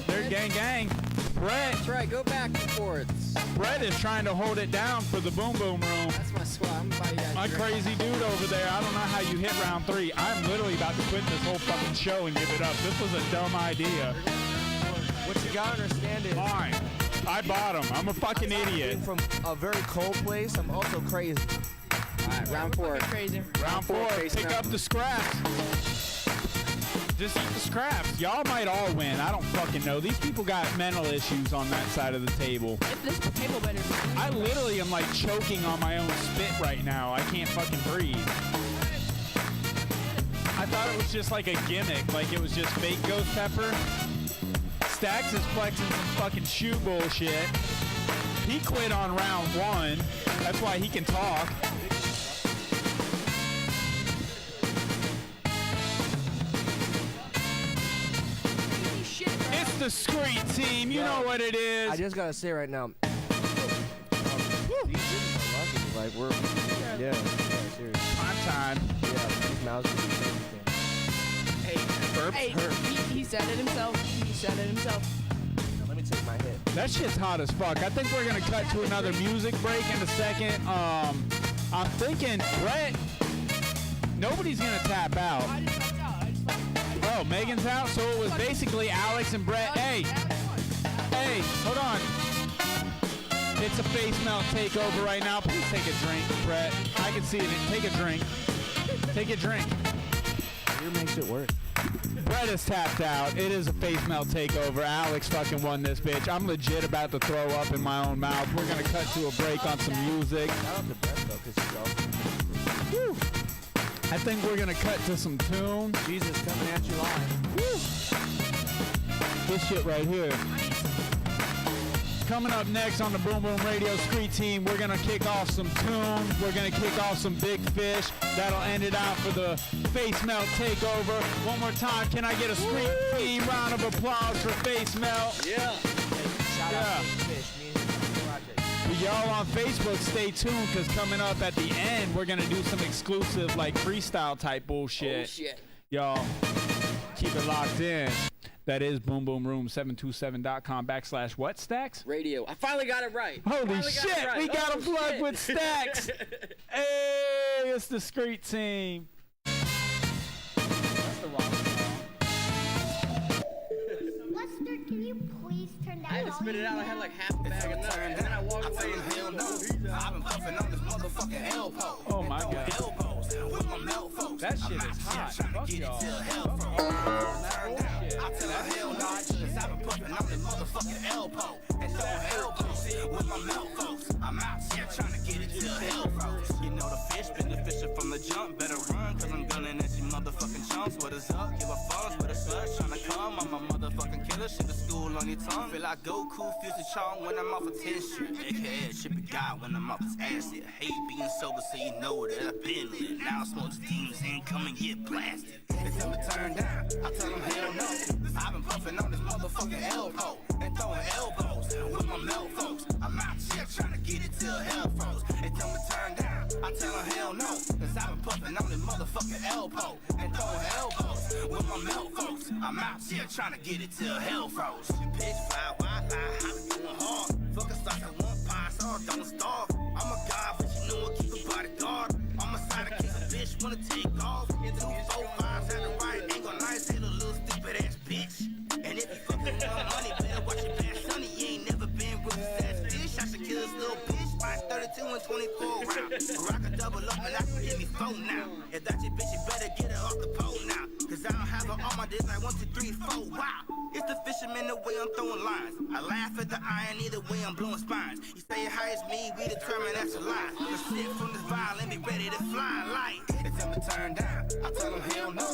they're gang. Brett, That's right. Go back and forth. Brett is trying to hold it down for the Boom Boom room. That's my squad. I'm gonna buy you guys. My a drink. crazy dude over there, I don't know how you hit round 3. I'm literally about to quit this whole fucking show and give it up. This was a dumb idea. What you gotta understand is, Fine. I bought him. I'm a fucking being idiot. from a very cold place, I'm also crazy. All right, round 4. Crazy. Round 4, Facemelt. pick up the scraps. Just eat the scraps. Y'all might all win. I don't fucking know. These people got mental issues on that side of the table. If this table better be. I literally am like choking on my own spit right now. I can't fucking breathe. I thought it was just like a gimmick. Like it was just fake ghost pepper. Stacks is flexing some fucking shoe bullshit. He quit on round 1. That's why he can talk. Shit, bro. It's the SkreetTeam. You know what it is. I just gotta say right now, these bitches are lucky. Like we're, yeah, seriously. Prime time. Yeah, these mouths are everything. Burps Hey, hurt. he said it himself. He said it himself. Now, let me take my hit. That shit's hot as fuck. I think we're gonna cut to another music break in a second. I'm thinking, Brett, nobody's gonna tap out. I just fucked out. Oh, Megan's out, so it was basically Alex and Brett. Hey, hold on. It's a Facemelt takeover right now. Please take a drink, Brett. I can see it. Take a drink. Take a drink. Beer makes it work. Brett is tapped out. It is a Facemelt takeover. Alex fucking won this bitch. I'm legit about to throw up in my own mouth. We're gonna cut to a break on some music. Shout out to Brett though, because he's also. Woo. I think we're gonna cut to some tunes. Jesus coming at you live. This shit right here. Coming up next on the Boom Boom Radio SkreetTeam, we're gonna kick off some tunes. We're gonna kick off some Big Fish. That'll end it out for the Facemelt takeover. One more time, can I get a SkreetTeam round of applause for Facemelt? Yeah. Shout out to Big Fish. Me and his project. Y'all on Facebook, stay tuned, because coming up at the end, we're gonna do some exclusive like freestyle type bullshit. Oh shit. Y'all keep it locked in. That is boomboomroom727.com/what, Stacks? Radio. I finally got it right. Holy Finally got shit, it right. we got Oh, a plug shit. with Stacks. Hey, it's the SkreetTeam. That's the wrong song. Lester, can you please turn down I had to spit it out. I had like half a bag of nuts, and then I walked away. Hell no. I've been puffing on this motherfucking elbow. Oh my god. Elbows with my melt folks. That shit is hot. Fuck y'all. I tell her hell no, cause I've been puffing on this motherfucking elbow. And throwing elbows with my melt folks. I'm out here trying to get it to hell folks. You know the fish been the fishing from the jump. Better run, cause I'm gunning at you motherfucking chumps. What is up? Give a phones with a slush trying to come. I'm a motherfucking killer. Shit the school on your tongue. Feel like Goku, fuse the charm when I'm off a 10 strip. AKA shit be God when I'm off his ass. Yeah, hate being sober, so you know that I've been lit. now smoke steams and come and get blasted. They tell me turn down, I tell them hell no. I've been puffing on this motherfucking elbow and throwing elbows with my melt folks. I'm out here trying to get it till hell froze. They tell me turn down, I tell them hell no. Cause I've been puffing on this motherfucking elbow and throwing elbows with my melt folks. I'm out here trying to get it till hell froze. Pitch fly, wildfire, I been going hard. Fuck a stock, I want pie, so I don't starve. I'm a god, but you know I keep a bodyguard. On my side, in case a bitch wanna take off. 2, 4, 5, at the right angle, nice, hit a little stupid ass bitch. And if you fucking want money, better watch your back, sonny. You ain't never been with this ass bitch. I should kill this little bitch by 32 and 24 rounds. Or I could double up and I can give me 4 now. If that's your bitch, you better get her off the pole now. Cause I don't have her on my dick like 1, 2, 3, 4. Wow. It's the fisherman the way I'm throwing lines. I laugh at the iron either way I'm blowing spines. You say it high as me, we determine that's a lie. The shit from this violin be ready to fly like. They tell me turn down, I tell them hell no.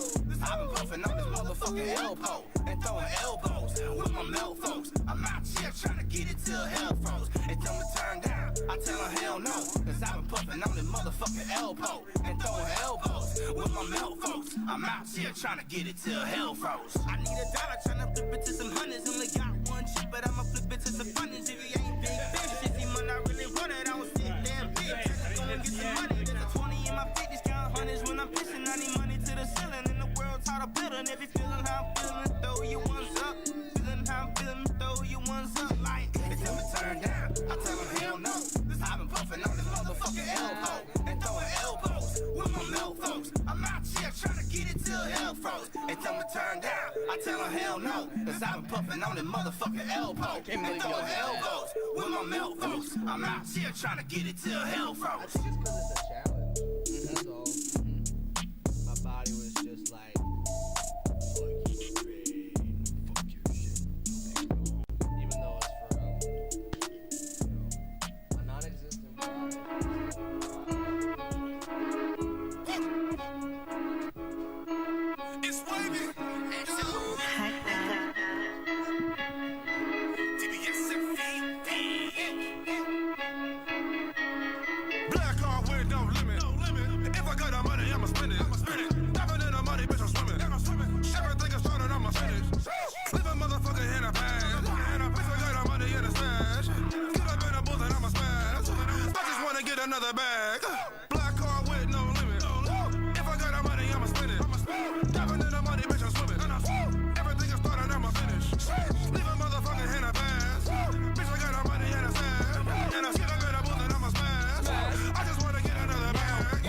I've been puffing on this motherfucking elbow and throwing elbows with my melt folks. I'm out here trying to get it till hell froze. They tell me turn down, I tell them hell no. Cause I've been puffing on this motherfucking elbow and throwing elbows with my melt folks. I'm out here trying to get it till hell froze. I need $1 trying to flip it to some hundreds. Only got one chip, but I'ma flip it to some hundreds. If you ain't big fish, if you might not really run it, I don't sit damn bitch. Go and get some money. There's a 20 in my 50s, count hundreds when I'm pissing. I need money to the ceiling, and the world's how to build. And if you feeling how I'm feeling, throw your ones up. Feeling how I'm feeling, throw your ones up. Like, they tell me turn down, I tell them hell no. I've been puffing on this motherfucking elbow and throwing elbows with my melt folks. I'm out here trying to get it till hell froze. They tell me turn down, I tell them hell no. Cause I've been puffing on this motherfucking elbow and throwing elbows with my melt folks. I'm out here trying to get it till hell froze. Just cause it's a challenge. That's all. My body was just like, fuck you, Ray. Fuck your shit. Even though it's for a non-existent product. It's wavy. Black car with no limit. If I got the money, I'ma spend it. Diving in the money, bitch, I'm swimming. Everything is started, I'ma finish. Leave a motherfucker in a bag. Bitch, I got the money in the stash. Get up in the booth and I'ma smash. I just wanna get another bag. Black car with no limit. If I got the money, I'ma spend it. Diving in the money, bitch, I'm swimming. Everything is started, I'ma finish. Leave a motherfucker in a bag. Bitch, I got the money in the stash. And I get up in the booth and I'ma smash. I just wanna get another bag.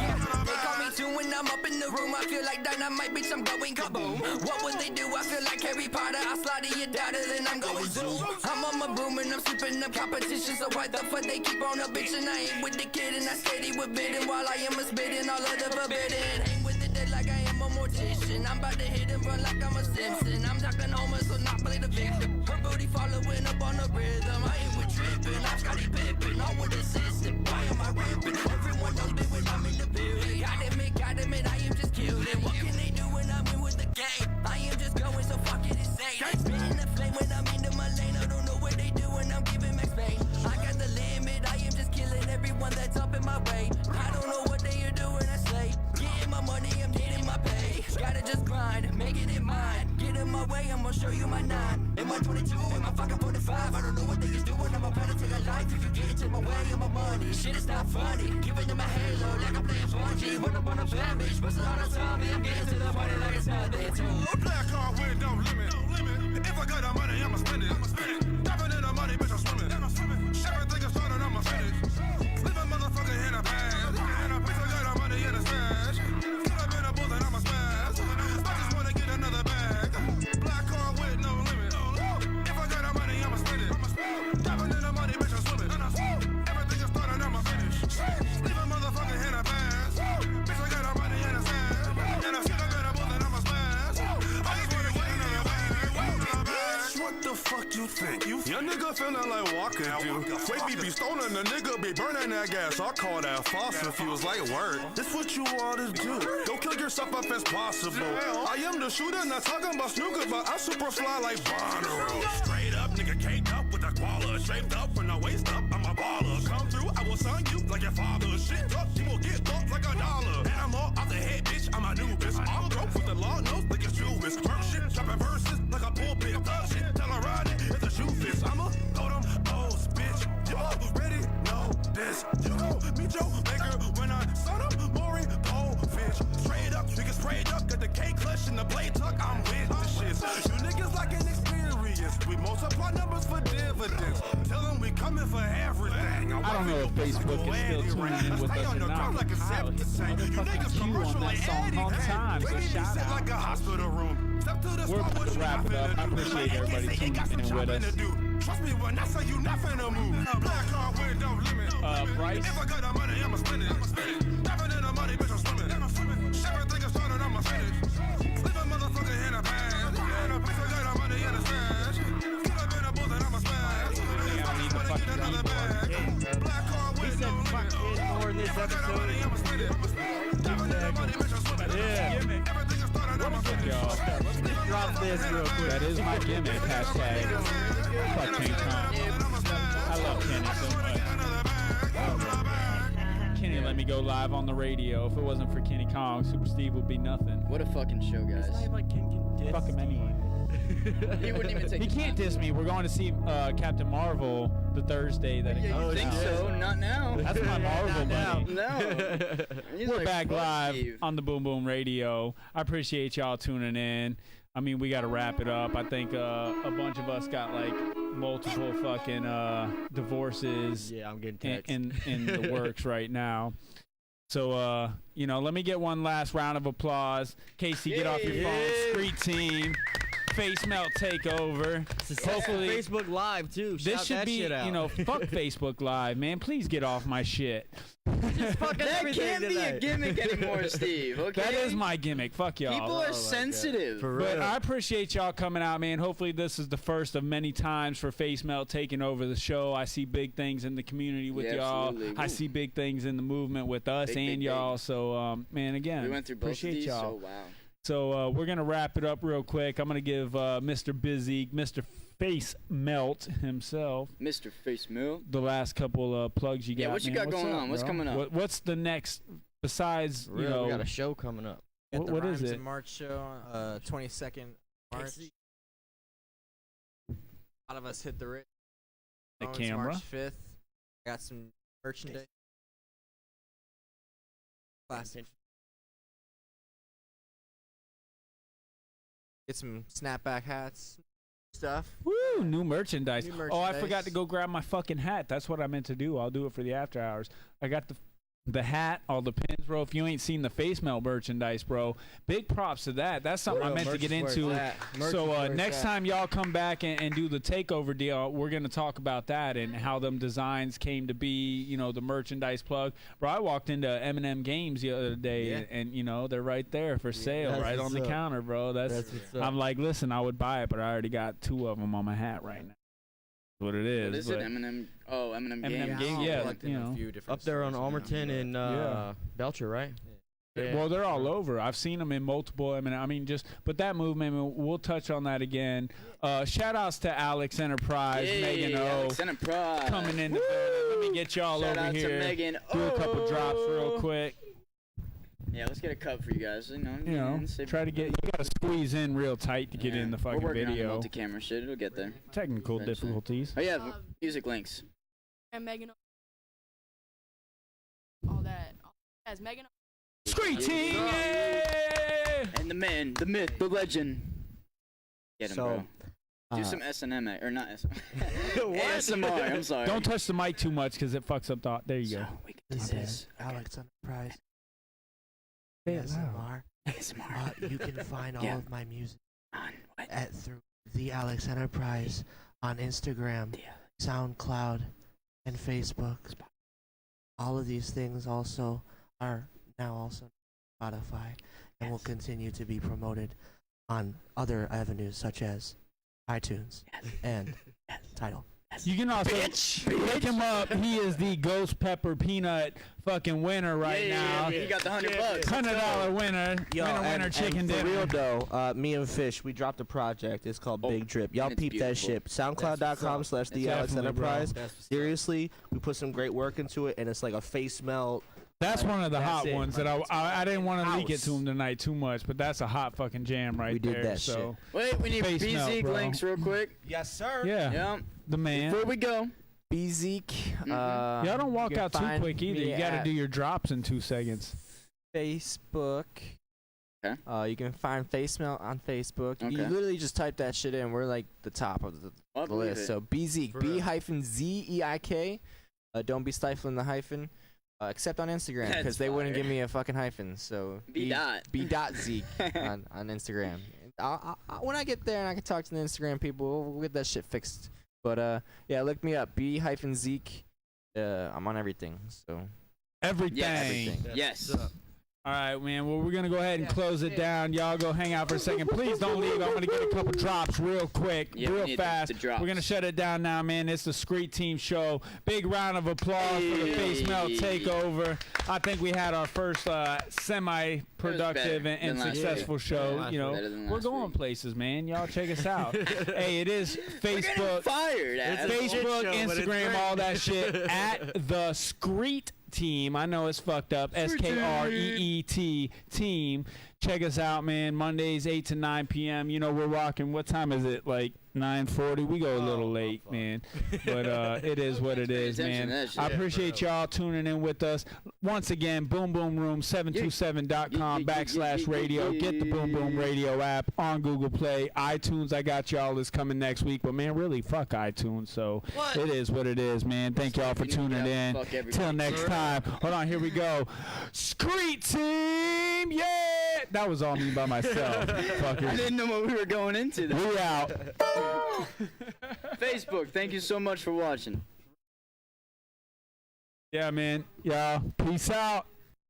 They call me too when I'm up in the room. I feel like dynamite, bitch, I'm going kaboom. What would they do? I feel like Harry Potter. I slide your data, then I'm going zoom. I'm on my broom and I'm sweeping up competition. So why the fuck they keep on a bitchin'? I ain't with the kid and I steady with bidding while I am a spitting all of the forbidden. Ain't with the dead like I am a mortician. I'm about to hit and run like I'm a Simpson. I'm talking Homer, so not play the victim. Her booty following up on the rhythm. I ain't with tripping. I'm Scotty Pippen, all with a system. Why am I ripping? Everyone knows me when I'm in the building. God admit, I am just killing. What can they do when I'm in with the game? I am just going so fucking insane. Spitting the flame when I'm into my lane. I don't know what they do when I'm giving max pain. I got the limit, I am just killing everyone that's up in my way. I don't know what they are doing, I slay. Getting my money, I'm getting my pay. Gotta just grind, making it mine. Get in my way, I'm gonna show you my 9. In my 22, in my fucking 45. I don't know what they is doing, I'm about to take a life. If you get in my way, I'm my money. Shit is not funny. Giving them a halo like I'm playing 4G. Run up on a bad bitch, bustin' all the time. I'm getting to the party like it's nothing too. Black car with no limit. If I got the money, I'ma spend it. Diving in the money, bitch, I'm swimming. Everything is started, I'ma finish. Leave a motherfucker in a bag. Bitch, I got the money in the stash. Get up in the booth and I'ma smash. I just wanna get another bag. Black car with no limit. If I got the money, I'ma spend it. Diving in the money, bitch, I'm swimming. Everything is started, I'ma finish. Leave a motherfucker in a bag. Bitch, I got the money in the stash. And I get up in the booth and I'ma smash. I just wanna get another bag. What the fuck you think? Your nigga feeling like walking you. Wait, be stoning, the nigga be burning that gas. I call that fossil fuels like word. This what you ought to do. Don't kill yourself if it's possible. I am the shooter, not talking about snooker, but I super fly like Bonnaroo. Straight up, nigga caked up with a koala. Shaped up from the waist up, I'm a baller. Come through, I will sign you like your father. Shit up, you will get bumped like $1. And I'm all this. We multiply numbers for dividends. Tell them we coming for everything. I don't know if Facebook is still tuning in with us or not. Like a You niggas on that song all the time, so shout out. like a hospital room. We're about to wrap it up. I appreciate everybody tuning in with us. Trust me when I say you not finna move. Black car with no limit. Bryce. If I got the money, I'ma spend it. Diving in the money, bitch, I'm swimming. Everything is started, I'ma finish. Leave a motherfucker in a bag. If I got the money in the stash. Get up in the booth and I'ma smash. Another bag. Black car with no limit. More this If I got the money, I'ma spend it. Diving in the money, bitch, I'm swimming. Everything is started, I'ma finish. Drop this real quick. That is my gimmick. Hashtag. Fuck King Kong. I love Kenny so much. Kenny let me go live on the radio. If it wasn't for Kenny Kong, SuperSteve would be nothing. What a fucking show, guys. It's not like Ken can diss Fuck him anyway. He wouldn't even take He can't diss me. We're going to see Captain Marvel the Thursday that it Yeah, comes you think out. so? Not now. That's my Marvel buddy. No. He's We're like, back fuck live Steve. on the BoomBoom Radio. I appreciate y'all tuning in. I mean, we got to wrap it up. I think a bunch of us got like multiple fucking divorces Yeah, I'm getting text. in the works right now. So, let me get one last round of applause. Casey, get off your phone. SkreetTeam, Facemelt Takeover. Hopefully, Facebook Live too. this Shout should that be, shit out. fuck Facebook Live, man. Please get off my shit. That can't be a gimmick anymore, Steve. Okay. That is my gimmick. Fuck y'all. People are sensitive. For But real. I appreciate y'all coming out, man. Hopefully this is the first of many times for Facemelt taking over the show. I see big things in the community with Yeah, y'all. absolutely. I Woo. see big things in the movement with us Big, and big, y'all. big. So, man, again, We went through both of appreciate these, y'all. so wow. So we're gonna wrap it up real quick. I'm gonna give Mr. B-Zeik, Mr. Facemelt himself, Mr. Facemelt. the last couple plugs you got. Yeah, what you man. got What's going up, on? What's bro? coming up? What's the next besides For real, you know? we got a show coming up. Got the What is Rhymes it? in March show, 22nd March. A lot of us hit the rich. The Phones camera. March 5th. Got some merchandise. Classic. Get some snapback hats, stuff. Woo, new merchandise. New Oh, I merchandise. forgot to go grab my fucking hat. That's what I meant to do. I'll do it for the after hours. I got the hat, all the pins, bro. If you ain't seen the Facemelt merchandise, bro, big props to that. That's something I Real, meant to merch get is where into. it's at. Merch So is where it's next at. time y'all come back and do the takeover deal, we're gonna talk about that and how them designs came to be. You know, the merchandise plug, bro. I walked into M&M Games the other day, Yeah. and they're right there for sale, That's right on what's the up. counter, bro. That's what's up. I'm like, listen, I would buy it, but I already got 2 of them on my hat right now. That's what it is. What is it? but- Eminem. Oh, Eminem Eminem Games. Games, I'll yeah, collect in you a know. few different Up there on stores Almerton around. and Yeah. Belcher, right? Yeah. Well, they're all over. I've seen them in multiple. I mean, but that movement. We'll touch on that again. Shout outs to Alex Enterprise, Yay, Megan O, Alex Enterprise. coming in the building. Let me get y'all Shout over out to here. Megan Do a couple drops real O. quick. Yeah, let's get a cup for you guys. You know, try to get. You gotta squeeze in real tight to get in the fucking We're working on video. the multi-camera shit. It'll get there. Technical Eventually. difficulties. Oh yeah, music links. And Megan. All that. As Megan. SkreetTeam! Yay! And the man, the myth, the legend. Get him, So, bro. Do some S&M, or not S. ASMR. I'm sorry. Don't touch the mic too much because it fucks up the. There you go. So we can do this. Alex Enterprise. Say it loud. ASMR. You can find all Yeah. of my music On what? through the Alex Enterprise on Instagram, SoundCloud, and Facebook. All of these things also are now also on Spotify and will continue to be promoted on other avenues such as iTunes and Tidal. You can also look him up. He is the Ghost Pepper Peanut fucking winner right now. You got the $100. $100 winner. Winner chicken for dinner. real though, me and Fish, we dropped a project. It's called Big Drip. Y'all and it's peep that beautiful. shit. SoundCloud.com/the Alex Definitely, bro. Enterprise. Seriously, we put some great work into it, and it's like a face melt. That's one of the That's hot it. ones that I didn't want to leak it House. to him tonight too much, but that's a hot fucking jam right We there. did that so Wait, we need Facemelt, B-Zeik bro. links real quick. Yes, sir. yeah, Yeah. the man. Before we go. B-Zeik. Y'all don't walk you can out too find quick either. me You got to at do your drops in 2 seconds. Facebook. Okay. You can find Facemelt on Facebook. You Okay. literally just type that shit in. We're like the top of the believe list. it. So B-Zeik, B-Zeik. Don't be stifling the hyphen. Except on Instagram, That's because they wouldn't fire. give me a fucking hyphen. So B.Zeik on Instagram. When I get there and I can talk to the Instagram people, we'll get that shit fixed. But yeah, look me up, B-Zeik. I'm on everything. So Everything. Yes. All right, man. Well, we're going to go ahead and close it down. Y'all go hang out for a second. Please don't leave. I'm going to get a couple drops real quick, Yeah, we real need fast. the drops. We're going to shut it down now, man. It's the SkreetTeam Show. Big round of applause for the Facemelt Takeover. I think we had our first semi-productive and successful show. You know, we're going places, man. Y'all check us out. Hey, it is Facebook, Facebook, Instagram, all that shit at the SkreetTeam. I know it's fucked up. SKREET team. Check us out, man. Mondays 8 to 9 p.m. You know we're rocking. What time is it? Like 9:40. We go a little late, man. But it is what it is, man. I appreciate y'all tuning in with us. Once again, Boom Boom Room 727.com/radio. Get the Boom Boom Radio app on Google Play, iTunes. I got y'all is coming next week, but man, really fuck iTunes. So it is what it is, man. Thank y'all for tuning in. Till next time. Hold on, here we go. SkreetTeam, yeah. That was all me by myself. Fuckers. I didn't know what we were going into. We out. Facebook, thank you so much for watching. Yeah, man. Y'all, peace out.